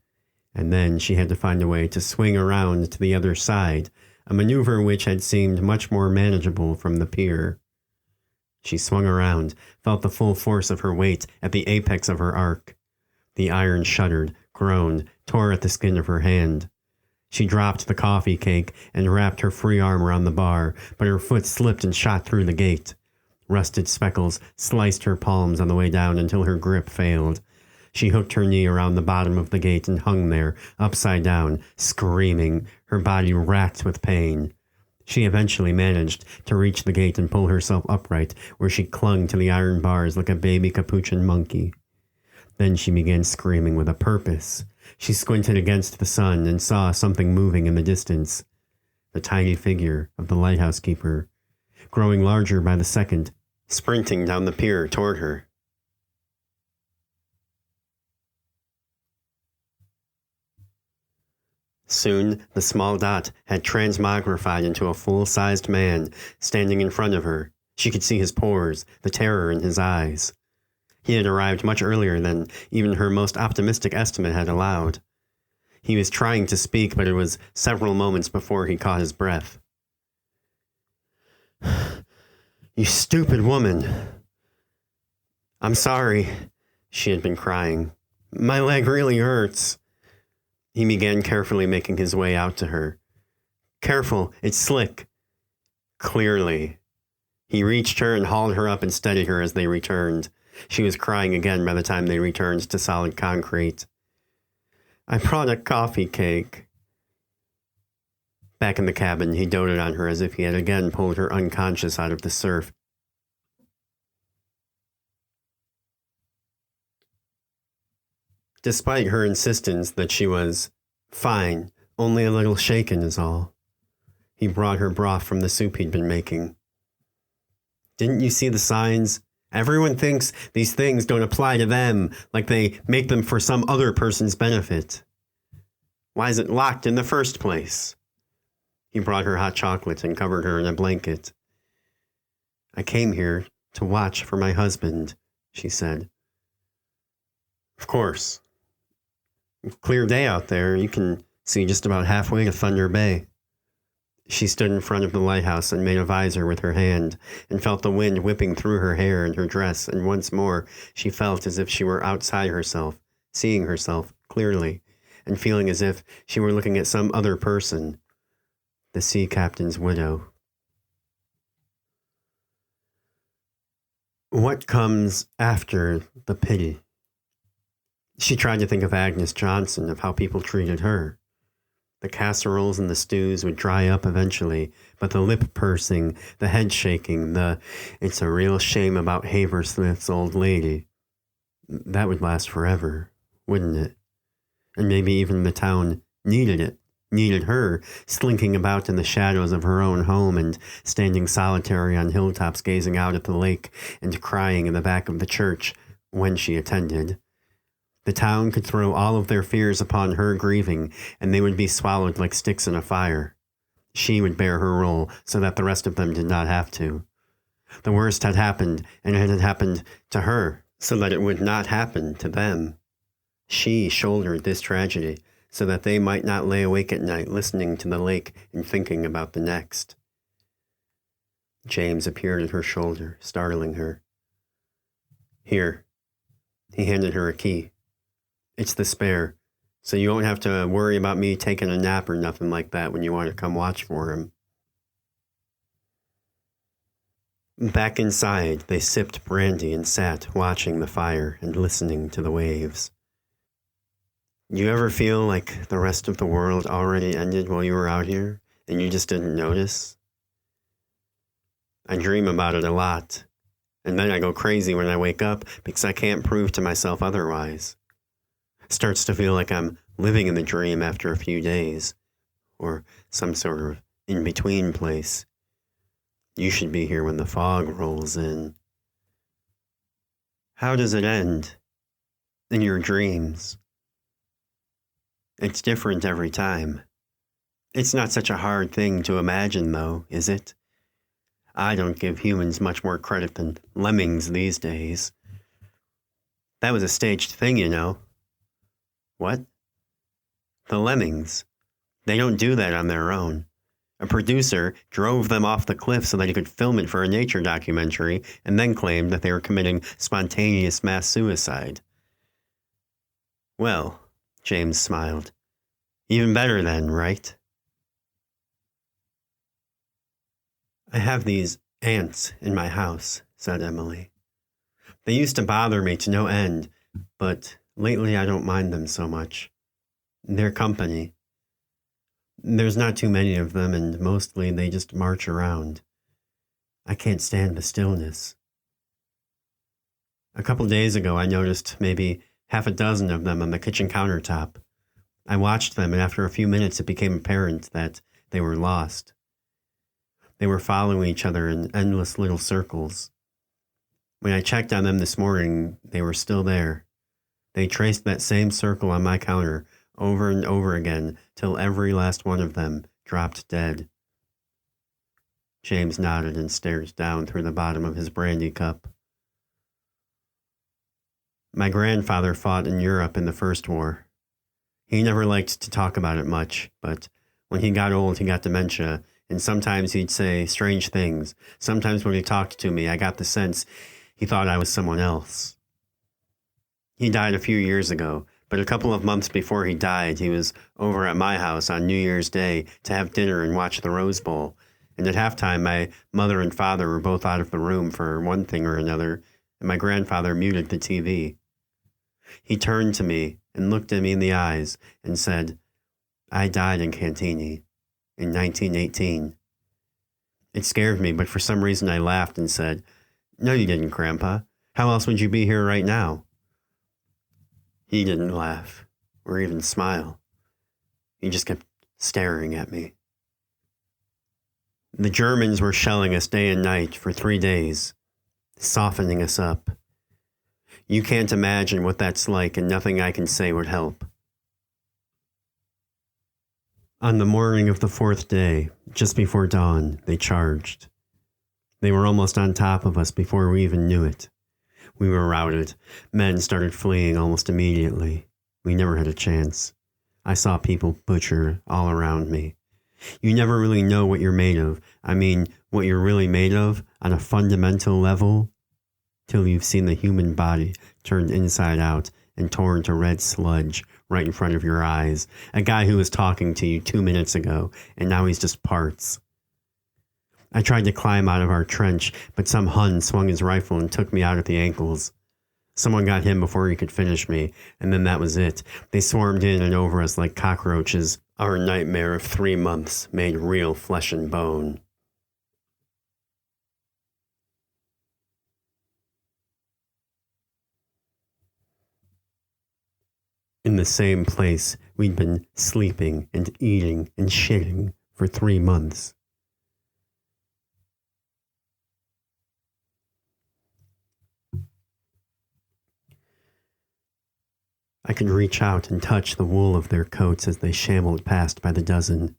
and then she had to find a way to swing around to the other side, a maneuver which had seemed much more manageable from the pier. She swung around, felt the full force of her weight at the apex of her arc. The iron shuddered, groaned, tore at the skin of her hand. She dropped the coffee cake and wrapped her free arm around the bar, but her foot slipped and shot through the gate. Rusted speckles sliced her palms on the way down until her grip failed. She hooked her knee around the bottom of the gate and hung there, upside down, screaming, her body racked with pain. She eventually managed to reach the gate and pull herself upright, where she clung to the iron bars like a baby capuchin monkey. Then she began screaming with a purpose. She squinted against the sun and saw something moving in the distance. The tiny figure of the lighthouse keeper, growing larger by the second, sprinting down the pier toward her. Soon, the small dot had transmogrified into a full-sized man, standing in front of her. She could see his pores, the terror in his eyes. He had arrived much earlier than even her most optimistic estimate had allowed. He was trying to speak, but it was several moments before he caught his breath. "You stupid woman." "I'm sorry," she had been crying. "My leg really hurts." He began carefully making his way out to her. "Careful, it's slick." Clearly. He reached her and hauled her up and steadied her as they returned. She was crying again by the time they returned to solid concrete. "I brought a coffee cake." Back in the cabin, he doted on her as if he had again pulled her unconscious out of the surf. Despite her insistence that she was fine, only a little shaken is all. He brought her broth from the soup he'd been making. "Didn't you see the signs? Everyone thinks these things don't apply to them, like they make them for some other person's benefit. Why is it locked in the first place?" He brought her hot chocolate and covered her in a blanket. "I came here to watch for my husband," she said. "Of course. Clear day out there. You can see just about halfway to Thunder Bay." She stood in front of the lighthouse and made a visor with her hand, and felt the wind whipping through her hair and her dress, and once more she felt as if she were outside herself, seeing herself clearly, and feeling as if she were looking at some other person, the sea captain's widow. What comes after the pity? She tried to think of Agnes Johnson, of how people treated her. The casseroles and the stews would dry up eventually, but the lip pursing, the head shaking, "it's a real shame about Haversmith's old lady," that would last forever, wouldn't it? And maybe even the town needed it, needed her, slinking about in the shadows of her own home and standing solitary on hilltops gazing out at the lake and crying in the back of the church when she attended. The town could throw all of their fears upon her grieving, and they would be swallowed like sticks in a fire. She would bear her role so that the rest of them did not have to. The worst had happened, and it had happened to her, so that it would not happen to them. She shouldered this tragedy, so that they might not lay awake at night listening to the lake and thinking about the next. James appeared at her shoulder, startling her. Here. He handed her a key. It's the spare, so you won't have to worry about me taking a nap or nothing like that when you want to come watch for him. Back inside, they sipped brandy and sat watching the fire and listening to the waves. You ever feel like the rest of the world already ended while you were out here and you just didn't notice? I dream about it a lot, and then I go crazy when I wake up because I can't prove to myself otherwise. It starts to feel like I'm living in the dream after a few days, or some sort of in-between place. You should be here when the fog rolls in. How does it end? In your dreams. It's different every time. It's not such a hard thing to imagine, though, is it? I don't give humans much more credit than lemmings these days. That was a staged thing, you know. What? The lemmings. They don't do that on their own. A producer drove them off the cliff so that he could film it for a nature documentary and then claimed that they were committing spontaneous mass suicide. Well, James smiled. Even better then, right? I have these ants in my house, said Emily. They used to bother me to no end, but lately I don't mind them so much. They're company. There's not too many of them, and mostly they just march around. I can't stand the stillness. A couple days ago, I noticed maybe half a dozen of them on the kitchen countertop. I watched them, and after a few minutes, it became apparent that they were lost. They were following each other in endless little circles. When I checked on them this morning, they were still there. They traced that same circle on my counter over and over again till every last one of them dropped dead. James nodded and stared down through the bottom of his brandy cup. My grandfather fought in Europe in the First War. He never liked to talk about it much, but when he got old, he got dementia, and sometimes he'd say strange things. Sometimes when he talked to me, I got the sense he thought I was someone else. He died a few years ago, but a couple of months before he died, he was over at my house on New Year's Day to have dinner and watch the Rose Bowl. And at halftime, my mother and father were both out of the room for one thing or another, and my grandfather muted the TV. He turned to me and looked at me in the eyes and said, I died in Cantini in 1918. It scared me, but for some reason I laughed and said, No, you didn't, Grandpa. How else would you be here right now? He didn't laugh or even smile. He just kept staring at me. The Germans were shelling us day and night for 3 days, softening us up. You can't imagine what that's like, and nothing I can say would help. On the morning of the 4th day, just before dawn, they charged. They were almost on top of us before we even knew it. We were routed. Men started fleeing almost immediately. We never had a chance. I saw people butchered all around me. You never really know what you're made of. I mean, what you're really made of on a fundamental level, till you've seen the human body turned inside out and torn to red sludge right in front of your eyes. A guy who was talking to you 2 minutes ago, and now he's just parts. I tried to climb out of our trench, but some Hun swung his rifle and took me out at the ankles. Someone got him before he could finish me, and then that was it. They swarmed in and over us like cockroaches. Our nightmare of 3 months made real flesh and bone. In the same place we'd been sleeping and eating and shitting for 3 months. I could reach out and touch the wool of their coats as they shambled past by the dozen.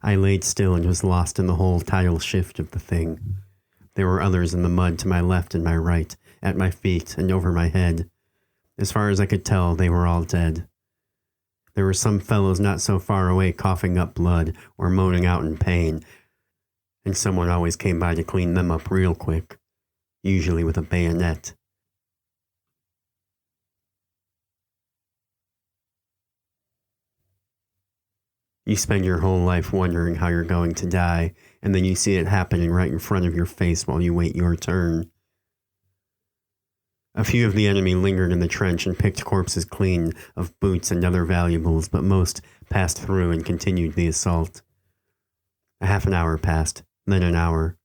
I laid still and was lost in the whole tidal shift of the thing. There were others in the mud to my left and my right, at my feet and over my head. As far as I could tell, they were all dead. There were some fellows not so far away coughing up blood or moaning out in pain, and someone always came by to clean them up real quick, usually with a bayonet. You spend your whole life wondering how you're going to die, and then you see it happening right in front of your face while you wait your turn. A few of the enemy lingered in the trench and picked corpses clean of boots and other valuables, but most passed through and continued the assault. A half an hour passed, then an hour.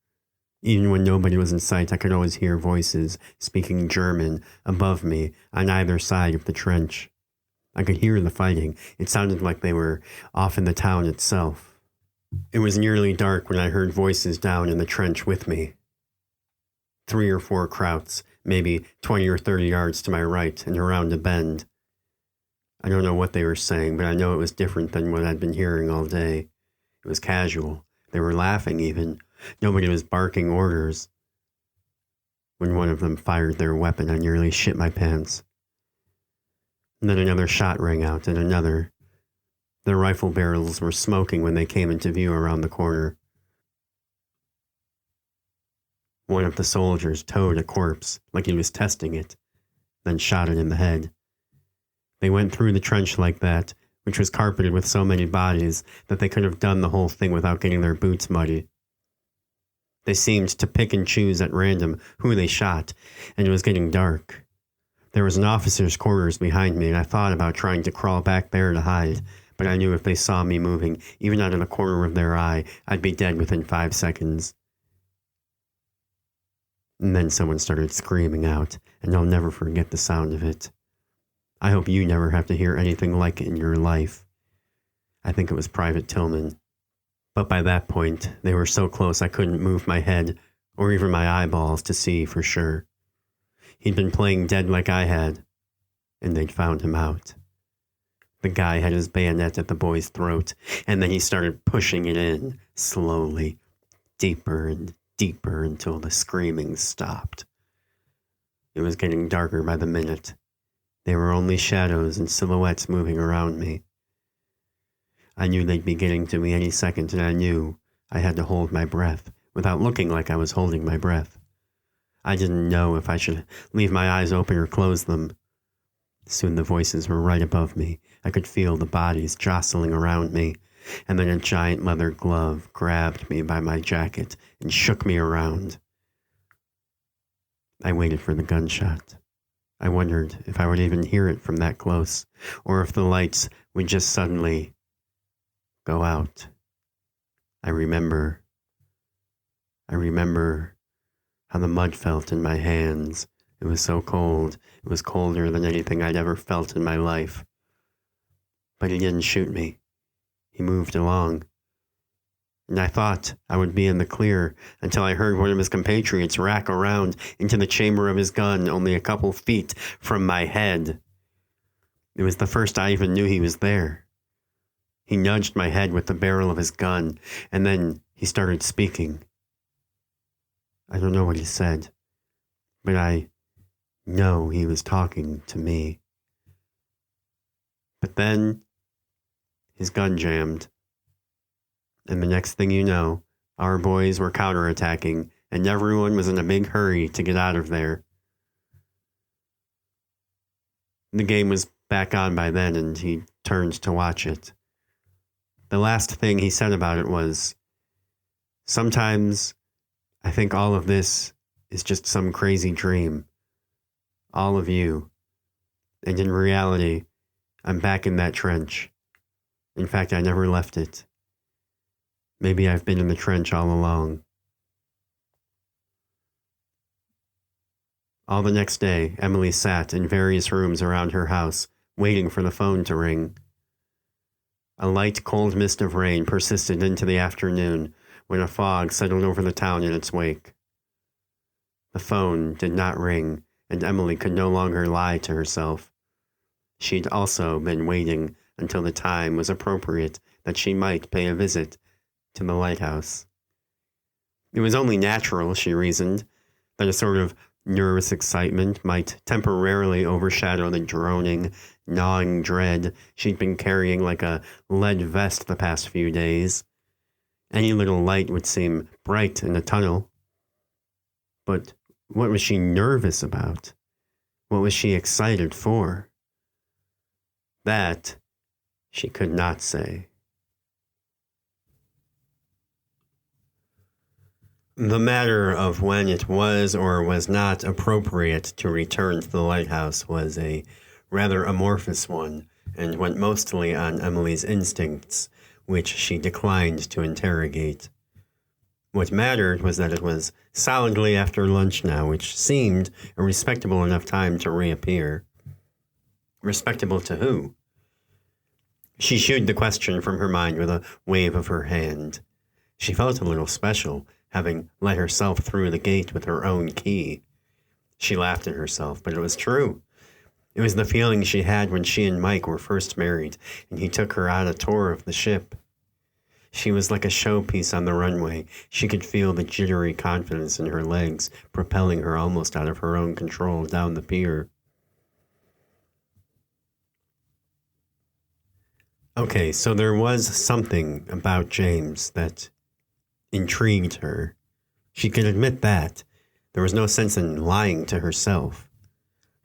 Even when nobody was in sight, I could always hear voices speaking German above me on either side of the trench. I could hear the fighting. It sounded like they were off in the town itself. It was nearly dark when I heard voices down in the trench with me. 3 or 4 krauts, maybe 20 or 30 yards to my right and around a bend. I don't know what they were saying, but I know it was different than what I'd been hearing all day. It was casual. They were laughing even. Nobody was barking orders. When one of them fired their weapon, I nearly shit my pants. And then another shot rang out, and another. Their rifle barrels were smoking when they came into view around the corner. One of the soldiers towed a corpse, like he was testing it, then shot it in the head. They went through the trench like that, which was carpeted with so many bodies that they could have done the whole thing without getting their boots muddy. They seemed to pick and choose at random who they shot, and it was getting dark. There was an officer's quarters behind me, and I thought about trying to crawl back there to hide, but I knew if they saw me moving, even out of the corner of their eye, I'd be dead within 5 seconds. And then someone started screaming out, and I'll never forget the sound of it. I hope you never have to hear anything like it in your life. I think it was Private Tillman. But by that point, they were so close I couldn't move my head, or even my eyeballs, to see for sure. He'd been playing dead like I had, and they'd found him out. The guy had his bayonet at the boy's throat, and then he started pushing it in, slowly, deeper and deeper until the screaming stopped. It was getting darker by the minute. They were only shadows and silhouettes moving around me. I knew they'd be getting to me any second, and I knew I had to hold my breath without looking like I was holding my breath. I didn't know if I should leave my eyes open or close them. Soon the voices were right above me. I could feel the bodies jostling around me, and then a giant leather glove grabbed me by my jacket and shook me around. I waited for the gunshot. I wondered if I would even hear it from that close, or if the lights would just suddenly go out. I remember how the mud felt in my hands. It was so cold. It was colder than anything I'd ever felt in my life. But he didn't shoot me. He moved along. And I thought I would be in the clear until I heard one of his compatriots rack around into the chamber of his gun only a couple feet from my head. It was the first I even knew he was there. He nudged my head with the barrel of his gun, and then he started speaking. I don't know what he said, but I know he was talking to me. But then his gun jammed, and the next thing you know, our boys were counterattacking, and everyone was in a big hurry to get out of there. The game was back on by then, and he turned to watch it. The last thing he said about it was, "Sometimes I think all of this is just some crazy dream. All of you. And in reality, I'm back in that trench. In fact, I never left it. Maybe I've been in the trench all along." All the next day, Emily sat in various rooms around her house, waiting for the phone to ring. A light, cold mist of rain persisted into the afternoon when a fog settled over the town in its wake. The phone did not ring, and Emily could no longer lie to herself. She'd also been waiting until the time was appropriate that she might pay a visit to the lighthouse. It was only natural, she reasoned, that a sort of Nervous excitement might temporarily overshadow the droning, gnawing dread she'd been carrying like a lead vest the past few days. Any little light would seem bright in the tunnel. But what was she nervous about? What was she excited for? That she could not say. The matter of when it was or was not appropriate to return to the lighthouse was a rather amorphous one, and went mostly on Emily's instincts, which she declined to interrogate. What mattered was that it was solidly after lunch now, which seemed a respectable enough time to reappear. Respectable to who? She shooed the question from her mind with a wave of her hand. She felt a little special, having let herself through the gate with her own key. She laughed at herself, but it was true. It was the feeling she had when she and Mike were first married, and he took her on a tour of the ship. She was like a showpiece on the runway. She could feel the jittery confidence in her legs, propelling her almost out of her own control down the pier. Okay, so there was something about James that intrigued her. She could admit that. There was no sense in lying to herself.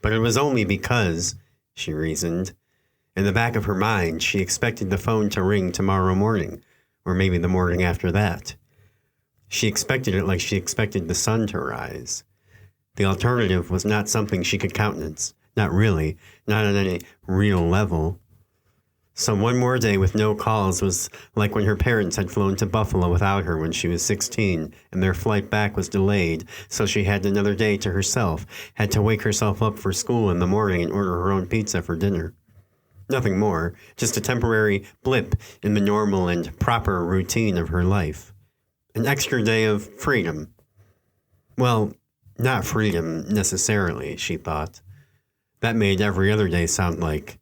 But it was only because, she reasoned, in the back of her mind, she expected the phone to ring tomorrow morning, or maybe the morning after that. She expected it like she expected the sun to rise. The alternative was not something she could countenance. Not really. Not on any real level. So one more day with no calls was like when her parents had flown to Buffalo without her when she was 16, and their flight back was delayed, so she had another day to herself, had to wake herself up for school in the morning and order her own pizza for dinner. Nothing more, just a temporary blip in the normal and proper routine of her life. An extra day of freedom. Well, not freedom necessarily, she thought. That made every other day sound like...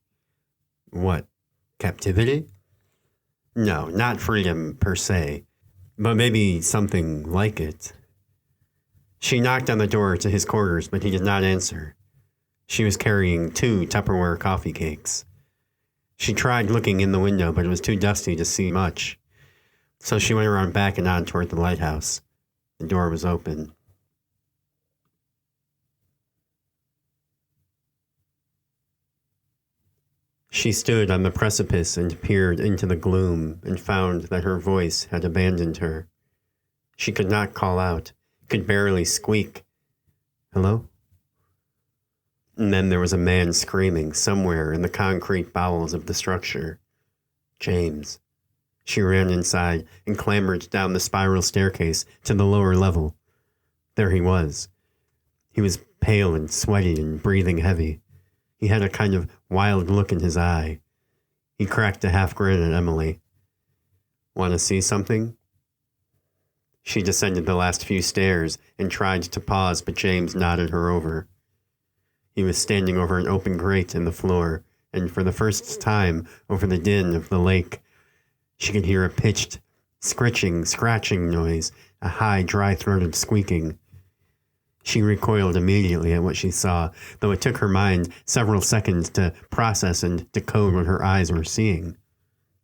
what? Captivity? No, not freedom per se, but maybe something like it. She knocked on the door to his quarters, but he did not answer. She was carrying 2 Tupperware coffee cakes. She tried looking in the window, but it was too dusty to see much. So she went around back and on toward the lighthouse. The door was open. She stood on the precipice and peered into the gloom and found that her voice had abandoned her. She could not call out, could barely squeak. Hello? And then there was a man screaming somewhere in the concrete bowels of the structure. James. She ran inside and clambered down the spiral staircase to the lower level. There he was. He was pale and sweaty and breathing heavy. He had a kind of wild look in his eye. He cracked a half grin at Emily. Want to see something? She descended the last few stairs and tried to pause, but James nodded her over. He was standing over an open grate in the floor, and for the first time over the din of the lake, she could hear a pitched, scritching, scratching noise, a high, dry-throated squeaking. She recoiled immediately at what she saw, though it took her mind several seconds to process and decode what her eyes were seeing.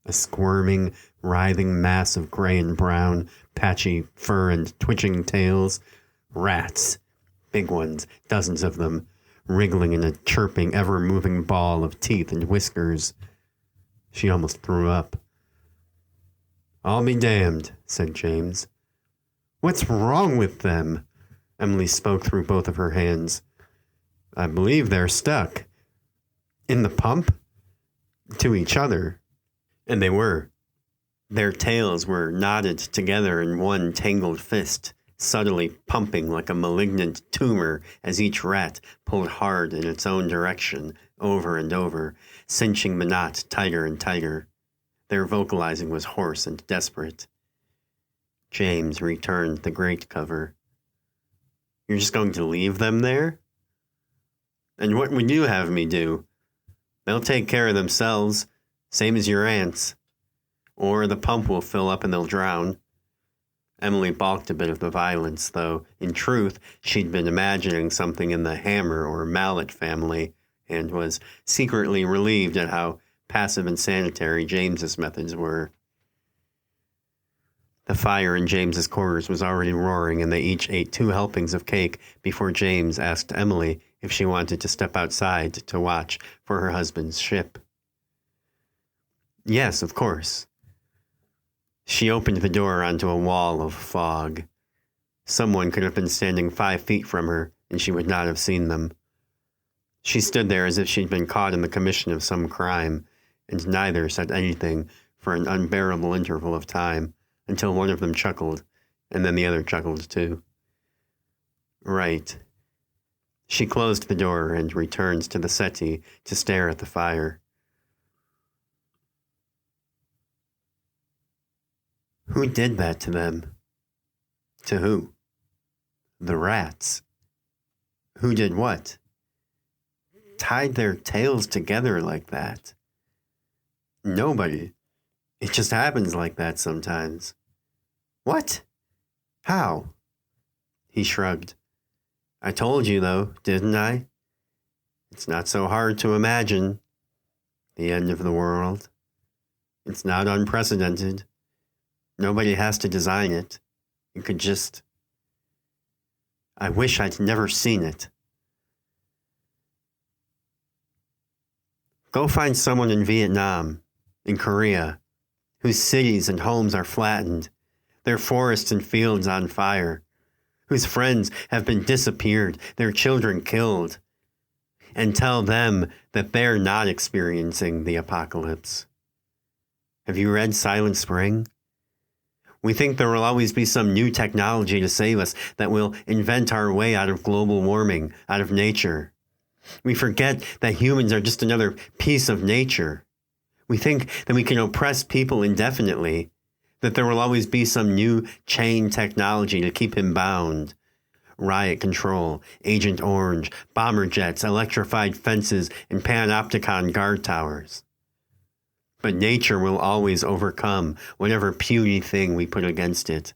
A squirming, writhing mass of gray and brown, patchy fur and twitching tails. Rats. Big ones, dozens of them, wriggling in a chirping, ever-moving ball of teeth and whiskers. She almost threw up. I'll be damned, said James. What's wrong with them? Emily spoke through both of her hands. I believe they're stuck. In the pump? To each other. And they were. Their tails were knotted together in one tangled fist, subtly pumping like a malignant tumor as each rat pulled hard in its own direction, over and over, cinching the knot tighter and tighter. Their vocalizing was hoarse and desperate. James returned the grate cover. You're just going to leave them there? And what would you have me do? They'll take care of themselves, same as your aunts. Or the pump will fill up and they'll drown. Emily balked a bit of the violence, though in truth she'd been imagining something in the hammer or mallet family, and was secretly relieved at how passive and sanitary James's methods were. The fire in James's quarters was already roaring, and they each ate 2 helpings of cake before James asked Emily if she wanted to step outside to watch for her husband's ship. Yes, of course. She opened the door onto a wall of fog. Someone could have been standing 5 feet from her, and she would not have seen them. She stood there as if she'd been caught in the commission of some crime, and neither said anything for an unbearable interval of time, until one of them chuckled, and then the other chuckled too. Right. She closed the door and returned to the settee to stare at the fire. Who did that to them? To who? The rats. Who did what? Tied their tails together like that. Nobody. It just happens like that sometimes. What? How? He shrugged. I told you, though, didn't I? It's not so hard to imagine. The end of the world. It's not unprecedented. Nobody has to design it. You could just... I wish I'd never seen it. Go find someone in Vietnam, in Korea, whose cities and homes are flattened, their forests and fields on fire, whose friends have been disappeared, their children killed, and tell them that they're not experiencing the apocalypse. Have you read Silent Spring? We think there will always be some new technology to save us, that will invent our way out of global warming, out of nature. We forget that humans are just another piece of nature. We think that we can oppress people indefinitely, that there will always be some new chain technology to keep him bound. Riot control, Agent Orange, bomber jets, electrified fences, and panopticon guard towers. But nature will always overcome whatever puny thing we put against it.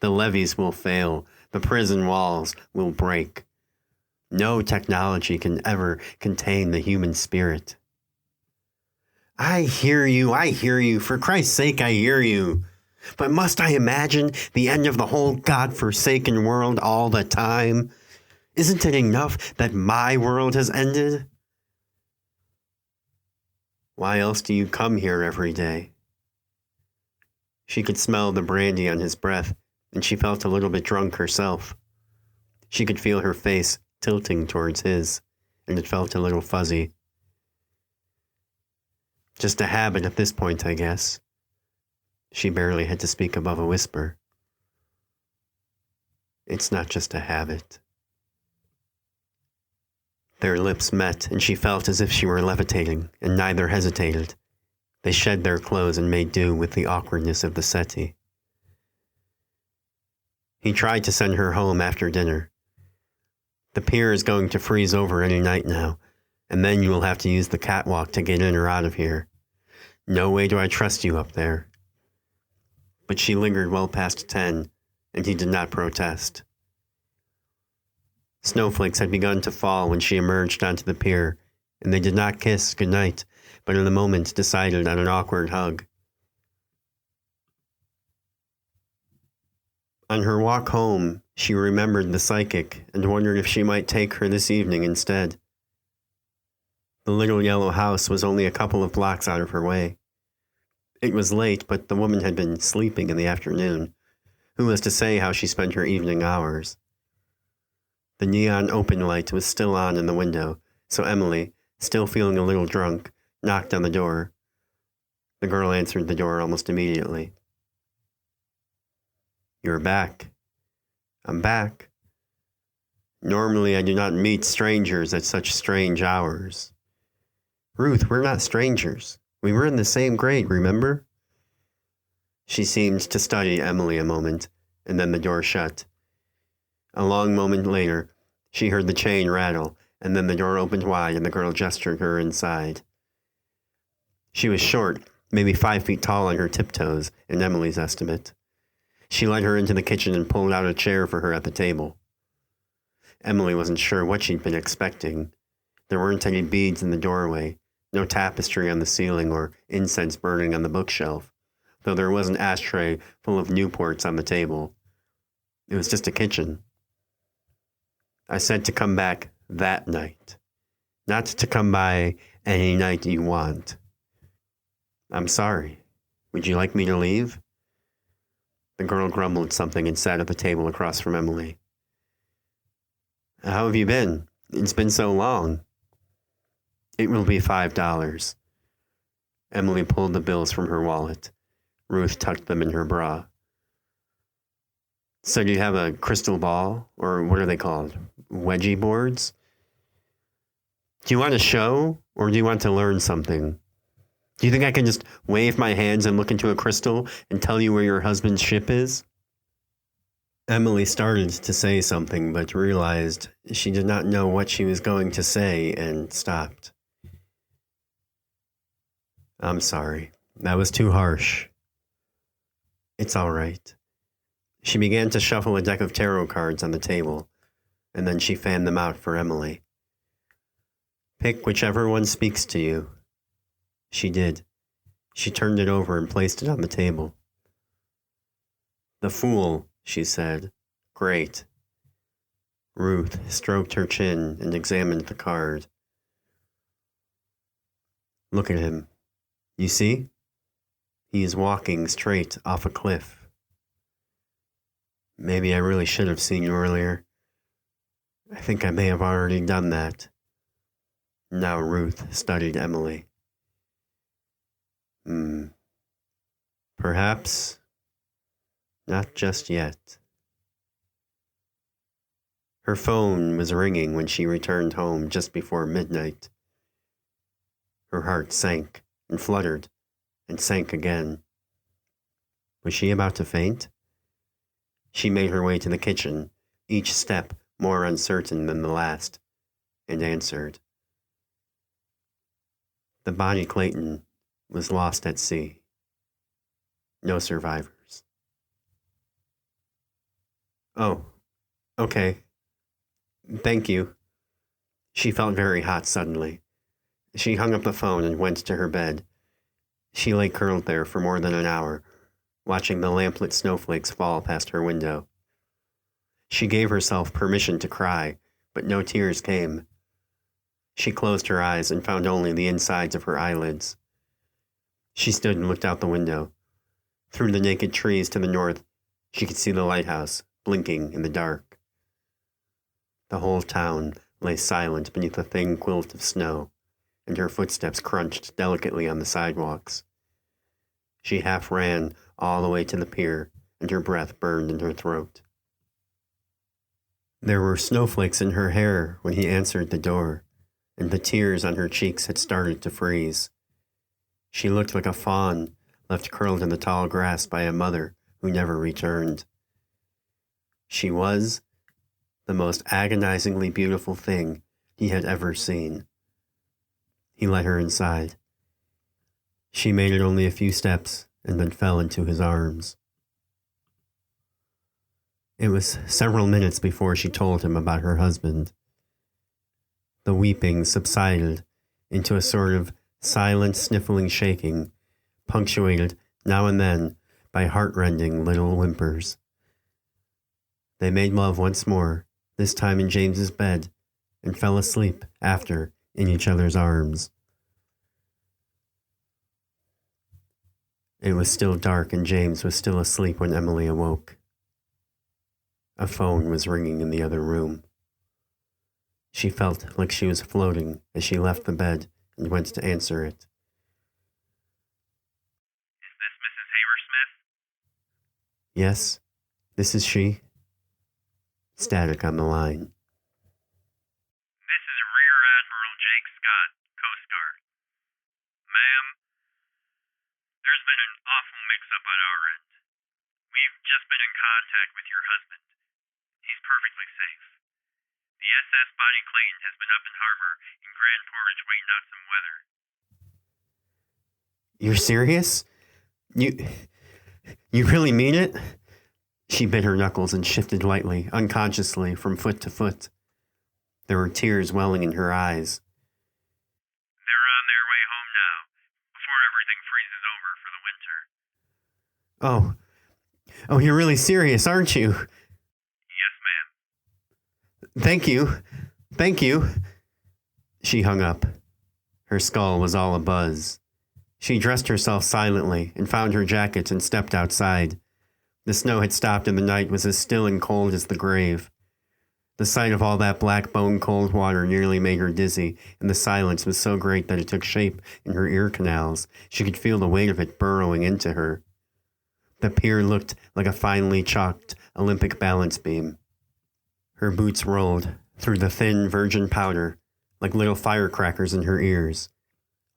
The levees will fail. The prison walls will break. No technology can ever contain the human spirit. I hear you. For Christ's sake, I hear you. But must I imagine the end of the whole God-forsaken world all the time? Isn't it enough that my world has ended? Why else do you come here every day? She could smell the brandy on his breath, and she felt a little bit drunk herself. She could feel her face tilting towards his, and it felt a little fuzzy. Just a habit at this point, I guess. She barely had to speak above a whisper. It's not just a habit. Their lips met, and she felt as if she were levitating, and neither hesitated. They shed their clothes and made do with the awkwardness of the settee. He tried to send her home after dinner. The pier is going to freeze over any night now, and then you will have to use the catwalk to get in or out of here. No way do I trust you up there. But she lingered well past 10, and he did not protest. Snowflakes had begun to fall when she emerged onto the pier, and they did not kiss goodnight, but in a moment decided on an awkward hug. On her walk home, she remembered the psychic and wondered if she might take her this evening instead. The little yellow house was only a couple of blocks out of her way. It was late, but the woman had been sleeping in the afternoon. Who was to say how she spent her evening hours? The neon open light was still on in the window, so Emily, still feeling a little drunk, knocked on the door. The girl answered the door almost immediately. You're back. I'm back. Normally I do not meet strangers at such strange hours. Ruth, we're not strangers. We were in the same grade, remember? She seemed to study Emily a moment, and then the door shut. A long moment later, she heard the chain rattle, and then the door opened wide and the girl gestured her inside. She was short, maybe 5 feet tall on her tiptoes, in Emily's estimate. She led her into the kitchen and pulled out a chair for her at the table. Emily wasn't sure what she'd been expecting. There weren't any beads in the doorway, no tapestry on the ceiling or incense burning on the bookshelf, though there was an ashtray full of Newports on the table. It was just a kitchen. I said to come back that night, not to come by any night you want. I'm sorry. Would you like me to leave? The girl grumbled something and sat at the table across from Emily. How have you been? It's been so long. It will be $5. Emily pulled the bills from her wallet. Ruth tucked them in her bra. So do you have a crystal ball? Or what are they called? Wedgie boards? Do you want a show? Or do you want to learn something? Do you think I can just wave my hands and look into a crystal and tell you where your husband's ship is? Emily started to say something, but realized she did not know what she was going to say and stopped. I'm sorry. That was too harsh. It's all right. She began to shuffle a deck of tarot cards on the table, and then she fanned them out for Emily. Pick whichever one speaks to you. She did. She turned it over and placed it on the table. The Fool, she said. Great. Ruth stroked her chin and examined the card. Look at him. You see? He is walking straight off a cliff. Maybe I really should have seen you earlier. I think I may have already done that. Now Ruth studied Emily. Perhaps not just yet. Her phone was ringing when she returned home just before midnight. Her heart sank and fluttered and sank again. Was she about to faint? She made her way to the kitchen, each step more uncertain than the last, and answered. The body Clayton was lost at sea. No survivors. Oh, okay. Thank you. She felt very hot suddenly. She hung up the phone and went to her bed. She lay curled there for more than an hour, watching the lamplit snowflakes fall past her window. She gave herself permission to cry, but no tears came. She closed her eyes and found only the insides of her eyelids. She stood and looked out the window. Through the naked trees to the north, she could see the lighthouse, blinking in the dark. The whole town lay silent beneath a thin quilt of snow, and her footsteps crunched delicately on the sidewalks. She half ran all the way to the pier, and her breath burned in her throat. There were snowflakes in her hair when he answered the door, and the tears on her cheeks had started to freeze. She looked like a fawn left curled in the tall grass by a mother who never returned. She was the most agonizingly beautiful thing he had ever seen. He led her inside. She made it only a few steps and then fell into his arms. It was several minutes before she told him about her husband. The weeping subsided into a sort of silent, sniffling shaking, punctuated now and then by heart-rending little whimpers. They made love once more, this time in James's bed, and fell asleep after in each other's arms. It was still dark and James was still asleep when Emily awoke. A phone was ringing in the other room. She felt like she was floating as she left the bed and went to answer it. Is this Mrs. Haversmith? Yes, this is she. Static on the line. This is Rear Admiral Jake Scott, Coast Guard. Ma'am, there's been an awful mix-up on our end. We've just been in contact with your husband. He's perfectly safe. The SS Bonnie Clayton has been up in harbor in Grand Portage waiting out some weather. You're serious? You really mean it? She bit her knuckles and shifted lightly, unconsciously, from foot to foot. There were tears welling in her eyes. They're on their way home now, before everything freezes over for the winter. Oh, you're really serious, aren't you? Yes, ma'am. Thank you. She hung up. Her skull was all abuzz. She dressed herself silently and found her jacket and stepped outside. The snow had stopped and the night was as still and cold as the grave. The sight of all that black bone-cold water nearly made her dizzy, and the silence was so great that it took shape in her ear canals. She could feel the weight of it burrowing into her. The pier looked like a finely chalked Olympic balance beam. Her boots rolled through the thin virgin powder like little firecrackers in her ears,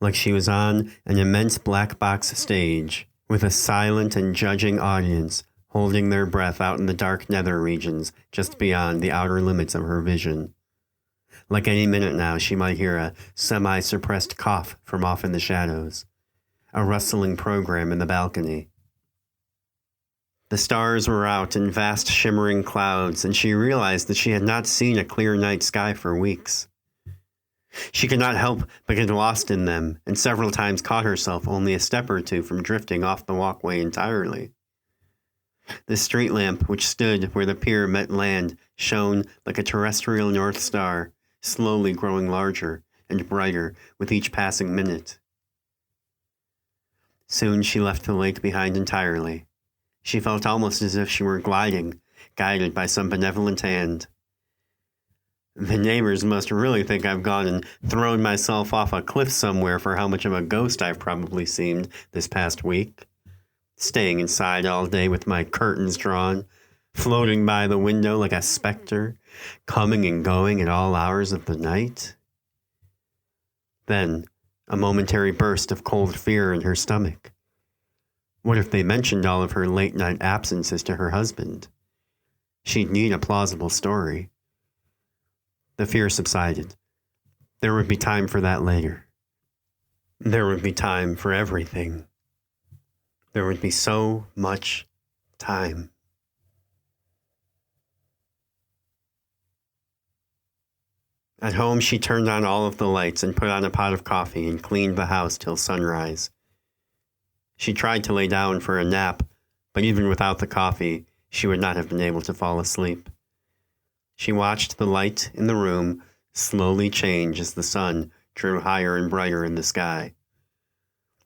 like she was on an immense black box stage with a silent and judging audience holding their breath out in the dark nether regions just beyond the outer limits of her vision. Like any minute now, she might hear a semi-suppressed cough from off in the shadows, a rustling program in the balcony. The stars were out in vast shimmering clouds, and she realized that she had not seen a clear night sky for weeks. She could not help but get lost in them, and several times caught herself only a step or two from drifting off the walkway entirely. The street lamp, which stood where the pier met land, shone like a terrestrial North Star, slowly growing larger and brighter with each passing minute. Soon she left the lake behind entirely. She felt almost as if she were gliding, guided by some benevolent hand. The neighbors must really think I've gone and thrown myself off a cliff somewhere for how much of a ghost I've probably seemed this past week. Staying inside all day with my curtains drawn, floating by the window like a specter, coming and going at all hours of the night. Then, a momentary burst of cold fear in her stomach. What if they mentioned all of her late-night absences to her husband? She'd need a plausible story. The fear subsided. There would be time for that later. There would be time for everything. There would be so much time. At home, she turned on all of the lights and put on a pot of coffee and cleaned the house till sunrise. She tried to lay down for a nap, but even without the coffee, she would not have been able to fall asleep. She watched the light in the room slowly change as the sun drew higher and brighter in the sky.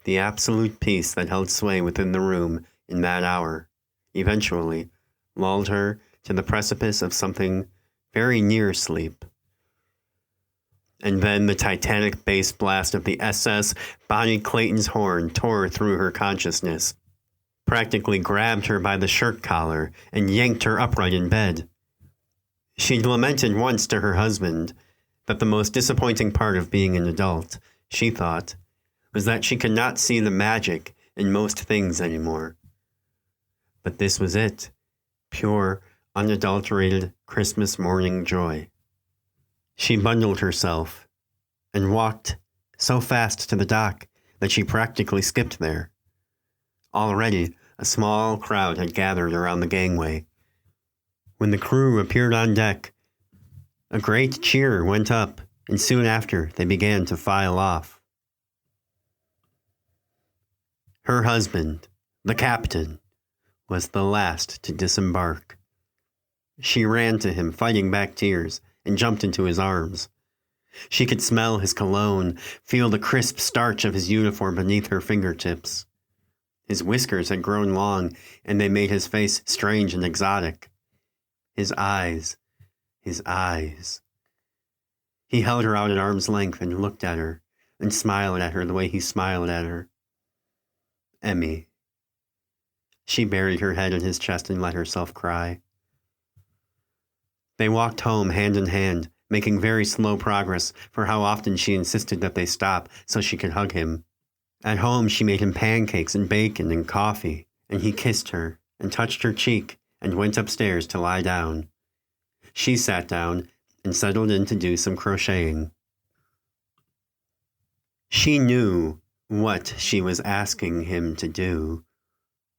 The absolute peace that held sway within the room in that hour eventually lulled her to the precipice of something very near sleep. And then the titanic bass blast of the SS Bonnie Clayton's horn tore through her consciousness, practically grabbed her by the shirt collar and yanked her upright in bed. She'd lamented once to her husband that the most disappointing part of being an adult, she thought, was that she could not see the magic in most things anymore. But this was it, pure, unadulterated Christmas morning joy. She bundled herself and walked so fast to the dock that she practically skipped there. Already, a small crowd had gathered around the gangway. When the crew appeared on deck, a great cheer went up, and soon after they began to file off. Her husband, the captain, was the last to disembark. She ran to him, fighting back tears, and jumped into his arms. She could smell his cologne, feel the crisp starch of his uniform beneath her fingertips. His whiskers had grown long, and they made his face strange and exotic. His eyes. He held her out at arm's length and looked at her, and smiled at her the way he smiled at her. Emmy. She buried her head in his chest and let herself cry. They walked home hand in hand, making very slow progress for how often she insisted that they stop so she could hug him. At home, she made him pancakes and bacon and coffee, and he kissed her and touched her cheek and went upstairs to lie down. She sat down and settled in to do some crocheting. She knew what she was asking him to do,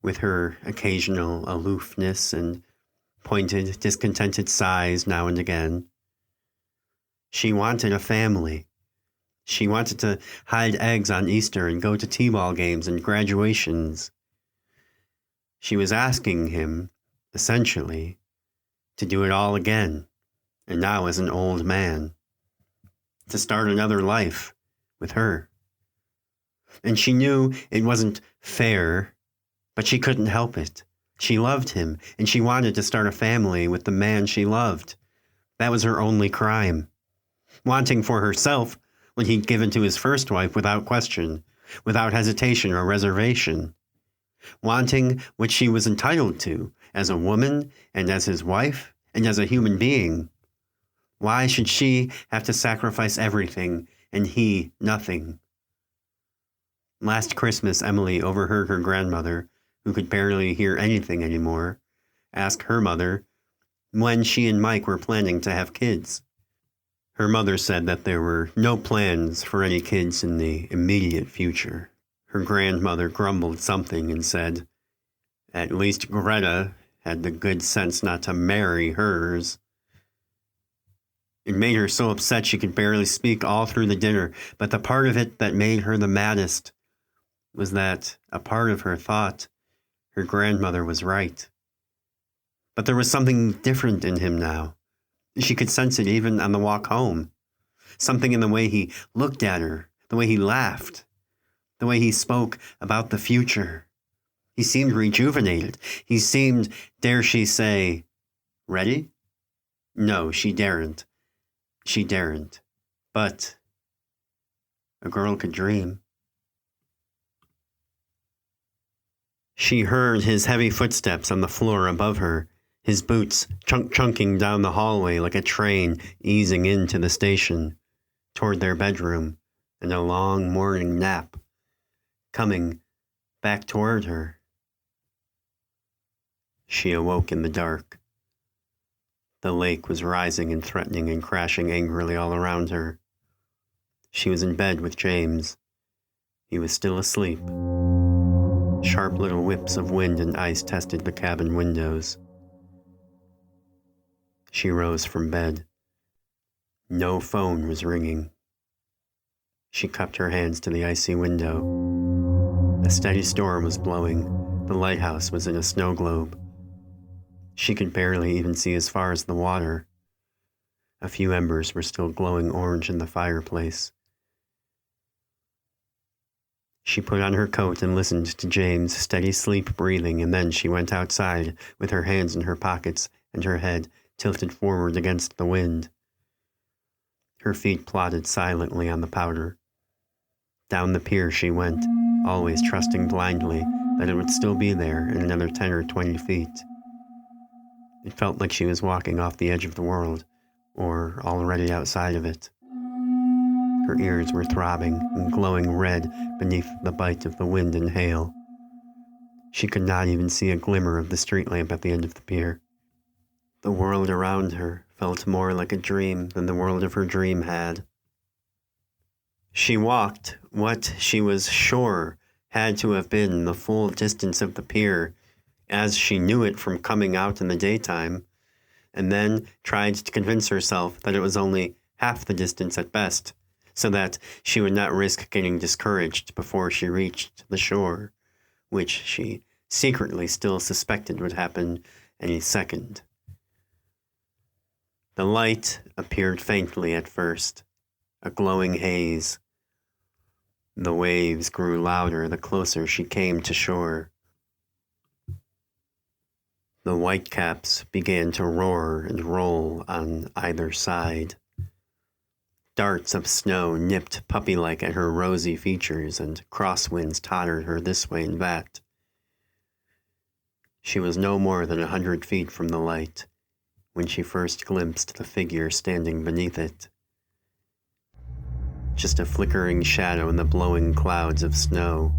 with her occasional aloofness and pointed, discontented sighs now and again. She wanted a family. She wanted to hide eggs on Easter and go to t-ball games and graduations. She was asking him, essentially, to do it all again, and now as an old man, to start another life with her. And she knew it wasn't fair, but she couldn't help it. She loved him, and she wanted to start a family with the man she loved. That was her only crime. Wanting for herself what he'd given to his first wife without question, without hesitation or reservation. Wanting what she was entitled to as a woman and as his wife and as a human being. Why should she have to sacrifice everything and he nothing? Last Christmas, Emily overheard her grandmother, who could barely hear anything anymore, ask her mother when she and Mike were planning to have kids. Her mother said that there were no plans for any kids in the immediate future. Her grandmother grumbled something and said, "At least Greta had the good sense not to marry hers." It made her so upset she could barely speak all through the dinner, but the part of it that made her the maddest was that a part of her thought her grandmother was right. But there was something different in him now. She could sense it even on the walk home. Something in the way he looked at her, the way he laughed, the way he spoke about the future. He seemed rejuvenated. He seemed, dare she say, ready? No, she daren't. She daren't. But a girl could dream. She heard his heavy footsteps on the floor above her, his boots chunking down the hallway like a train easing into the station, toward their bedroom, and a long morning nap, coming back toward her. She awoke in the dark. The lake was rising and threatening and crashing angrily all around her. She was in bed with James. He was still asleep. Sharp little whips of wind and ice tested the cabin windows. She rose from bed. No phone was ringing. She cupped her hands to the icy window. A steady storm was blowing. The lighthouse was in a snow globe. She could barely even see as far as the water. A few embers were still glowing orange in the fireplace. She put on her coat and listened to James' steady sleep breathing, and then she went outside with her hands in her pockets and her head tilted forward against the wind. Her feet plodded silently on the powder. Down the pier she went, always trusting blindly that it would still be there in another 10 or 20 feet. It felt like she was walking off the edge of the world, or already outside of it. Her ears were throbbing and glowing red beneath the bite of the wind and hail. She could not even see a glimmer of the street lamp at the end of the pier. The world around her felt more like a dream than the world of her dream had. She walked what she was sure had to have been the full distance of the pier, as she knew it from coming out in the daytime, and then tried to convince herself that it was only half the distance at best, so that she would not risk getting discouraged before she reached the shore, which she secretly still suspected would happen any second. The light appeared faintly at first, a glowing haze. The waves grew louder the closer she came to shore. The whitecaps began to roar and roll on either side. Darts of snow nipped puppy-like at her rosy features, and crosswinds tottered her this way and that. She was no more than 100 feet from the light when she first glimpsed the figure standing beneath it. Just a flickering shadow in the blowing clouds of snow.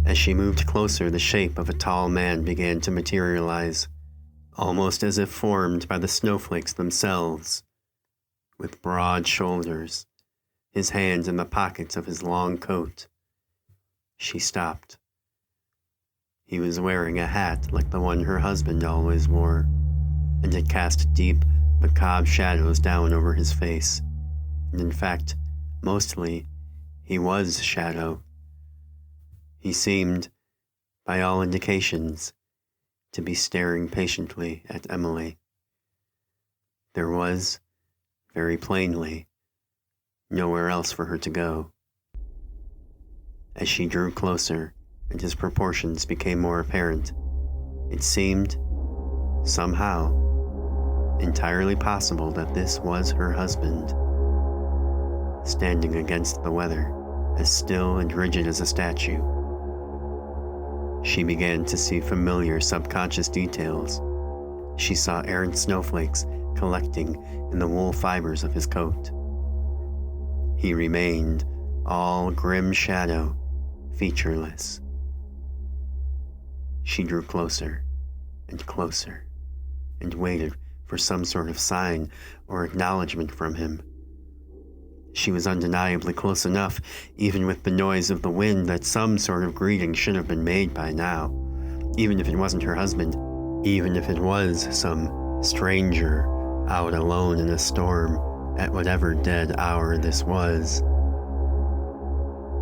As she moved closer, the shape of a tall man began to materialize, almost as if formed by the snowflakes themselves, with broad shoulders, his hands in the pockets of his long coat. She stopped. He was wearing a hat like the one her husband always wore, and it cast deep, macabre shadows down over his face. And in fact, mostly, he was shadow. He seemed, by all indications, to be staring patiently at Emily. There was, very plainly, nowhere else for her to go. As she drew closer and his proportions became more apparent, it seemed, somehow, entirely possible that this was her husband, standing against the weather, as still and rigid as a statue. She began to see familiar subconscious details. She saw errant snowflakes collecting in the wool fibers of his coat. He remained all grim shadow, featureless. She drew closer and closer and waited for some sort of sign or acknowledgement from him. She was undeniably close enough, even with the noise of the wind, that some sort of greeting should have been made by now, even if it wasn't her husband, even if it was some stranger out alone in a storm at whatever dead hour this was.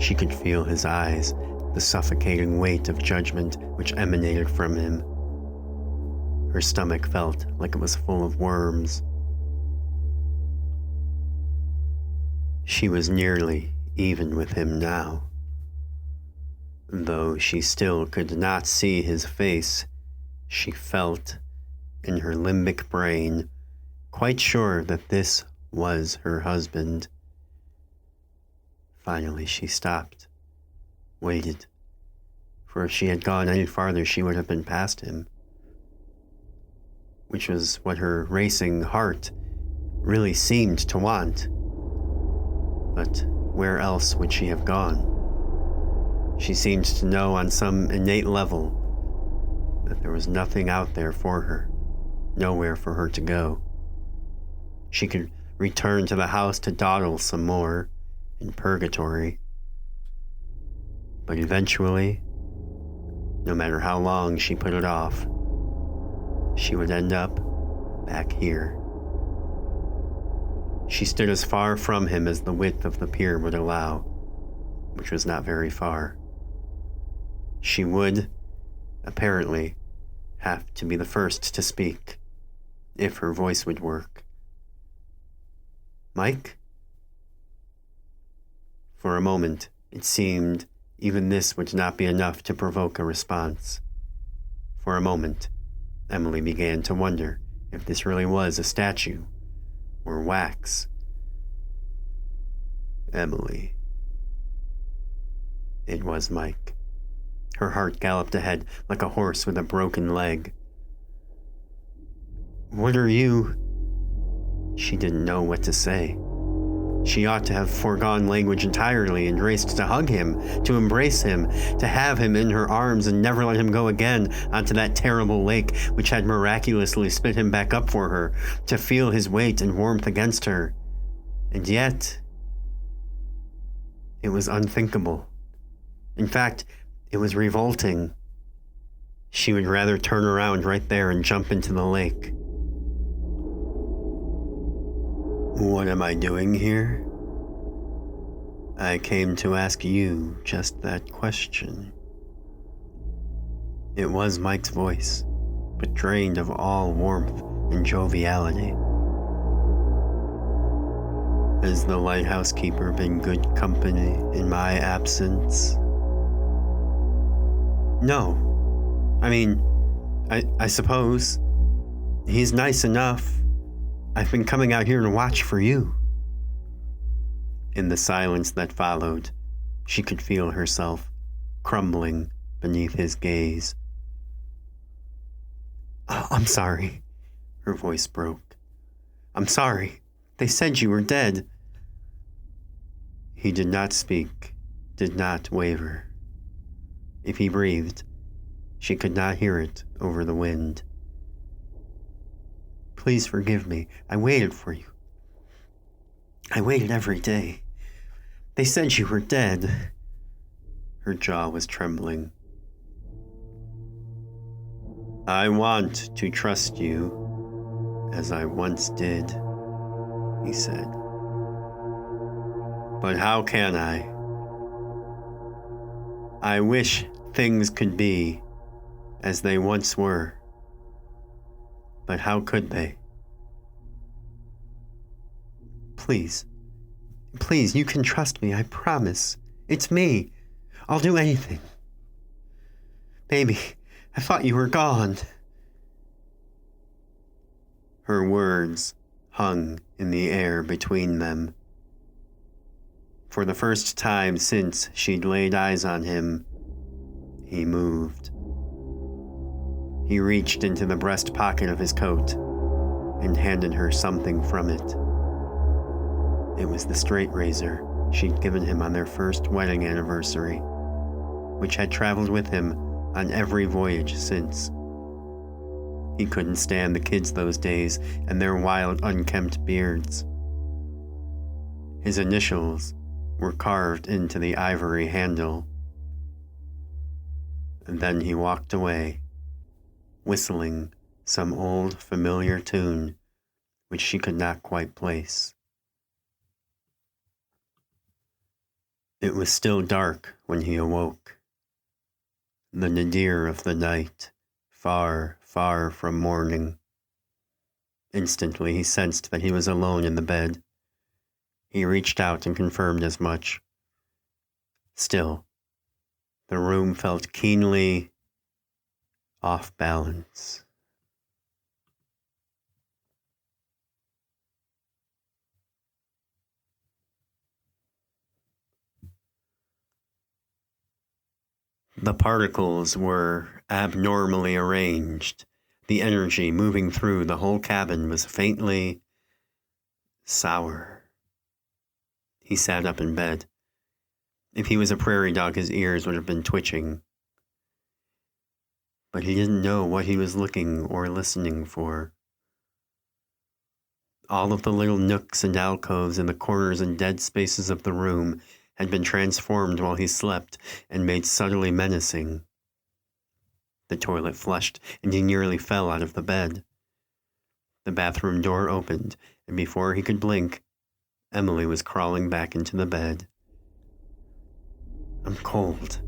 She could feel his eyes, the suffocating weight of judgment which emanated from him. Her stomach felt like it was full of worms. She was nearly even with him now. Though she still could not see his face, she felt, in her limbic brain, quite sure that this was her husband. Finally, she stopped, waited, for if she had gone any farther, she would have been past him, which was what her racing heart really seemed to want. But where else would she have gone? She seemed to know on some innate level that there was nothing out there for her, nowhere for her to go. She could return to the house to dawdle some more in purgatory. But eventually, no matter how long she put it off, she would end up back here. She stood as far from him as the width of the pier would allow, which was not very far. She would, apparently, have to be the first to speak, if her voice would work. Mike? For a moment, it seemed even this would not be enough to provoke a response. For a moment, Emily began to wonder if this really was a statue, or wax. Emily. It was Mike. Her heart galloped ahead like a horse with a broken leg. What are you? She didn't know what to say. She ought to have foregone language entirely and raced to hug him, to embrace him, to have him in her arms and never let him go again onto that terrible lake which had miraculously spit him back up for her, to feel his weight and warmth against her. And yet, it was unthinkable. In fact, it was revolting. She would rather turn around right there and jump into the lake. What am I doing here? I came to ask you just that question. It was Mike's voice, but drained of all warmth and joviality. Has the lighthouse keeper been good company in my absence? No. I suppose. He's nice enough. I've been coming out here to watch for you. In the silence that followed, she could feel herself crumbling beneath his gaze. Oh, I'm sorry. Her voice broke. I'm sorry. They said you were dead. He did not speak, did not waver. If he breathed, she could not hear it over the wind. Please forgive me. I waited for you. I waited every day. They said you were dead. Her jaw was trembling. I want to trust you as I once did, he said. But how can I? I wish things could be as they once were. But how could they? Please, you can trust me, I promise. It's me. I'll do anything. Baby, I thought you were gone. Her words hung in the air between them. For the first time since she'd laid eyes on him, he moved. He reached into the breast pocket of his coat and handed her something from it. It was the straight razor she'd given him on their first wedding anniversary, which had traveled with him on every voyage since. He couldn't stand the kids those days and their wild, unkempt beards. His initials were carved into the ivory handle. And then he walked away, whistling some old familiar tune which she could not quite place. It was still dark when he awoke. The nadir of the night, far, far from morning. Instantly he sensed that he was alone in the bed. He reached out and confirmed as much. Still, the room felt keenly off balance. The particles were abnormally arranged. The energy moving through the whole cabin was faintly sour. He sat up in bed. If he was a prairie dog, his ears would have been twitching. But he didn't know what he was looking or listening for. All of the little nooks and alcoves in the corners and dead spaces of the room had been transformed while he slept and made subtly menacing. The toilet flushed, and he nearly fell out of the bed. The bathroom door opened, and before he could blink, Emily was crawling back into the bed. I'm cold.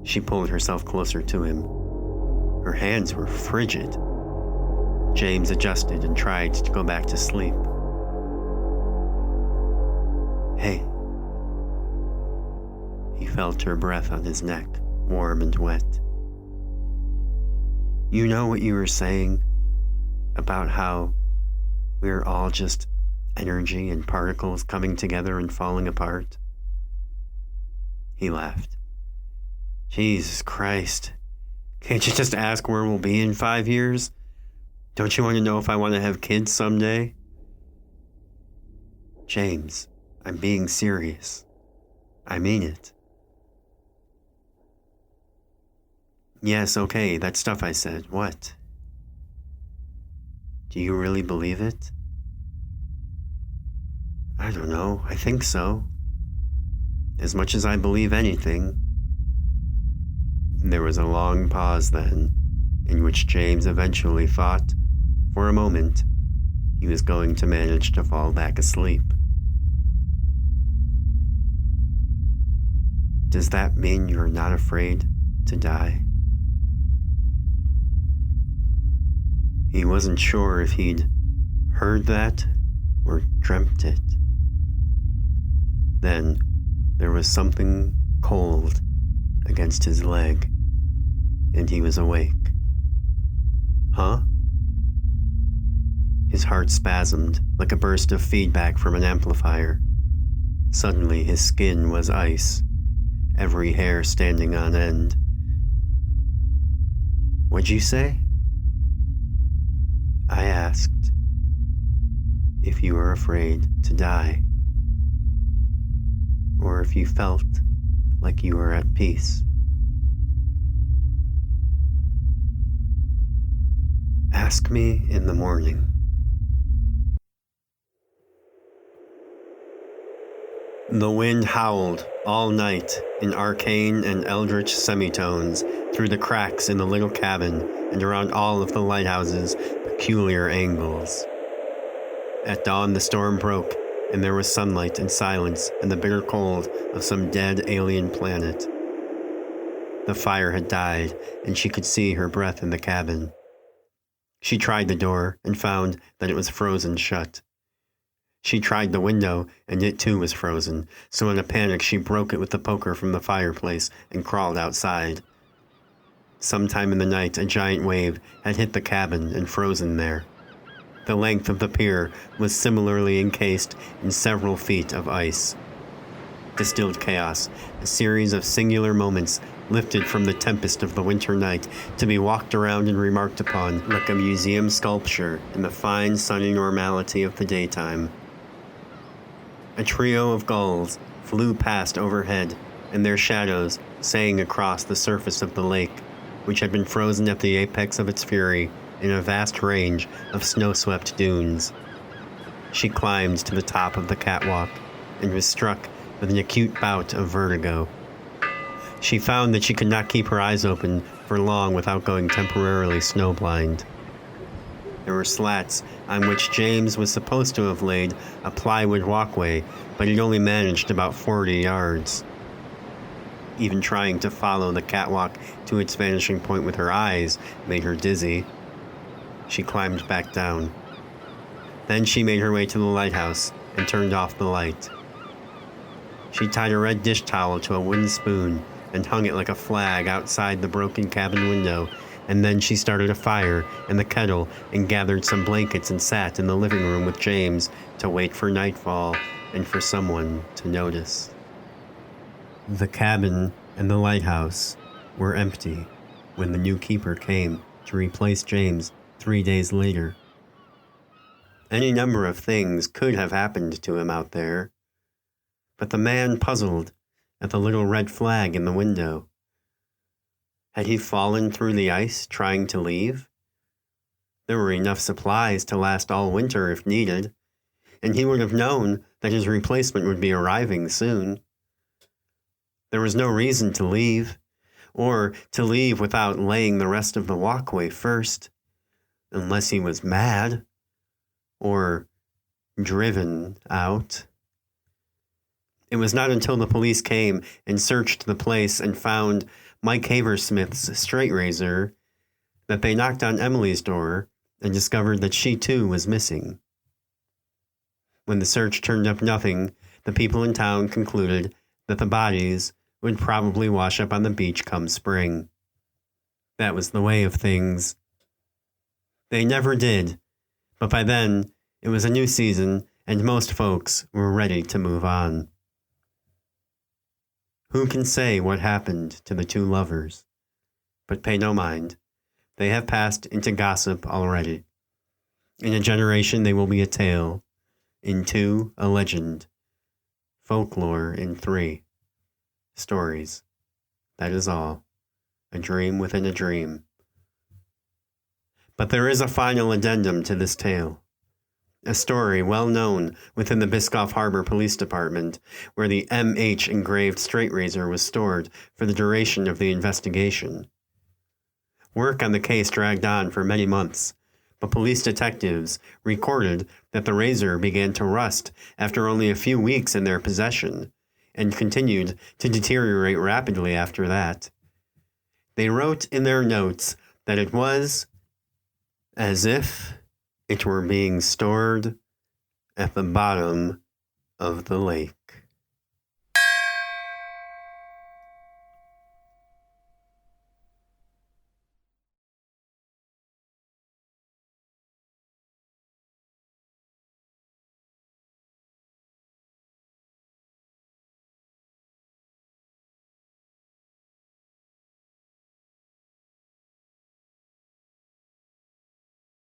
She pulled herself closer to him. Her hands were frigid. James adjusted and tried to go back to sleep. Hey. He felt her breath on his neck, warm and wet. You know what you were saying about how we're all just energy and particles coming together and falling apart? He laughed. Jesus Christ. Can't you just ask where we'll be in 5 years? Don't you want to know if I want to have kids someday? James, I'm being serious. I mean it. Yes, okay, that stuff I said. What? Do you really believe it? I don't know. I think so. As much as I believe anything. There was a long pause then, in which James eventually thought, for a moment, he was going to manage to fall back asleep. Does that mean you're not afraid to die? He wasn't sure if he'd heard that or dreamt it. Then there was something cold against his leg, and he was awake. Huh? His heart spasmed like a burst of feedback from an amplifier. Suddenly his skin was ice, every hair standing on end. What'd you say? I asked if you were afraid to die, or if you felt like you were at peace. Ask me in the morning. The wind howled all night in arcane and eldritch semitones through the cracks in the little cabin and around all of the lighthouse's peculiar angles. At dawn, the storm broke, and there was sunlight and silence and the bitter cold of some dead alien planet. The fire had died, and she could see her breath in the cabin. She tried the door and found that it was frozen shut. She tried the window, and it too was frozen, so in a panic she broke it with the poker from the fireplace and crawled outside. Sometime in the night, a giant wave had hit the cabin and frozen there. The length of the pier was similarly encased in several feet of ice. Distilled chaos, a series of singular moments lifted from the tempest of the winter night to be walked around and remarked upon like a museum sculpture in the fine sunny normality of the daytime. A trio of gulls flew past overhead, and their shadows sang across the surface of the lake, which had been frozen at the apex of its fury in a vast range of snow-swept dunes. She climbed to the top of the catwalk and was struck with an acute bout of vertigo. She found that she could not keep her eyes open for long without going temporarily snowblind. There were slats on which James was supposed to have laid a plywood walkway, but he'd only managed about 40 yards. Even trying to follow the catwalk to its vanishing point with her eyes made her dizzy. She climbed back down. Then she made her way to the lighthouse and turned off the light. She tied a red dish towel to a wooden spoon and hung it like a flag outside the broken cabin window, and then she started a fire in the kettle and gathered some blankets and sat in the living room with James to wait for nightfall and for someone to notice. The cabin and the lighthouse were empty when the new keeper came to replace James 3 days later. Any number of things could have happened to him out there, but the man puzzled at the little red flag in the window. Had he fallen through the ice trying to leave? There were enough supplies to last all winter if needed, and he would have known that his replacement would be arriving soon. There was no reason to leave, or to leave without laying the rest of the walkway first, unless he was mad, or driven out. It was not until the police came and searched the place and found Mike Haversmith's straight razor that they knocked on Emily's door and discovered that she too was missing. When the search turned up nothing, the people in town concluded that the bodies would probably wash up on the beach come spring. That was the way of things. They never did, but by then it was a new season and most folks were ready to move on. Who can say what happened to the two lovers? But pay no mind. They have passed into gossip already. In a generation they will be a tale. In 2, a legend. Folklore in 3. Stories. That is all. A dream within a dream. But there is a final addendum to this tale. A story well known within the Biscoff Harbor Police Department, where the MH engraved straight razor was stored for the duration of the investigation. Work on the case dragged on for many months, but police detectives recorded that the razor began to rust after only a few weeks in their possession, and continued to deteriorate rapidly after that. They wrote in their notes that it was as if it were being stored at the bottom of the lake.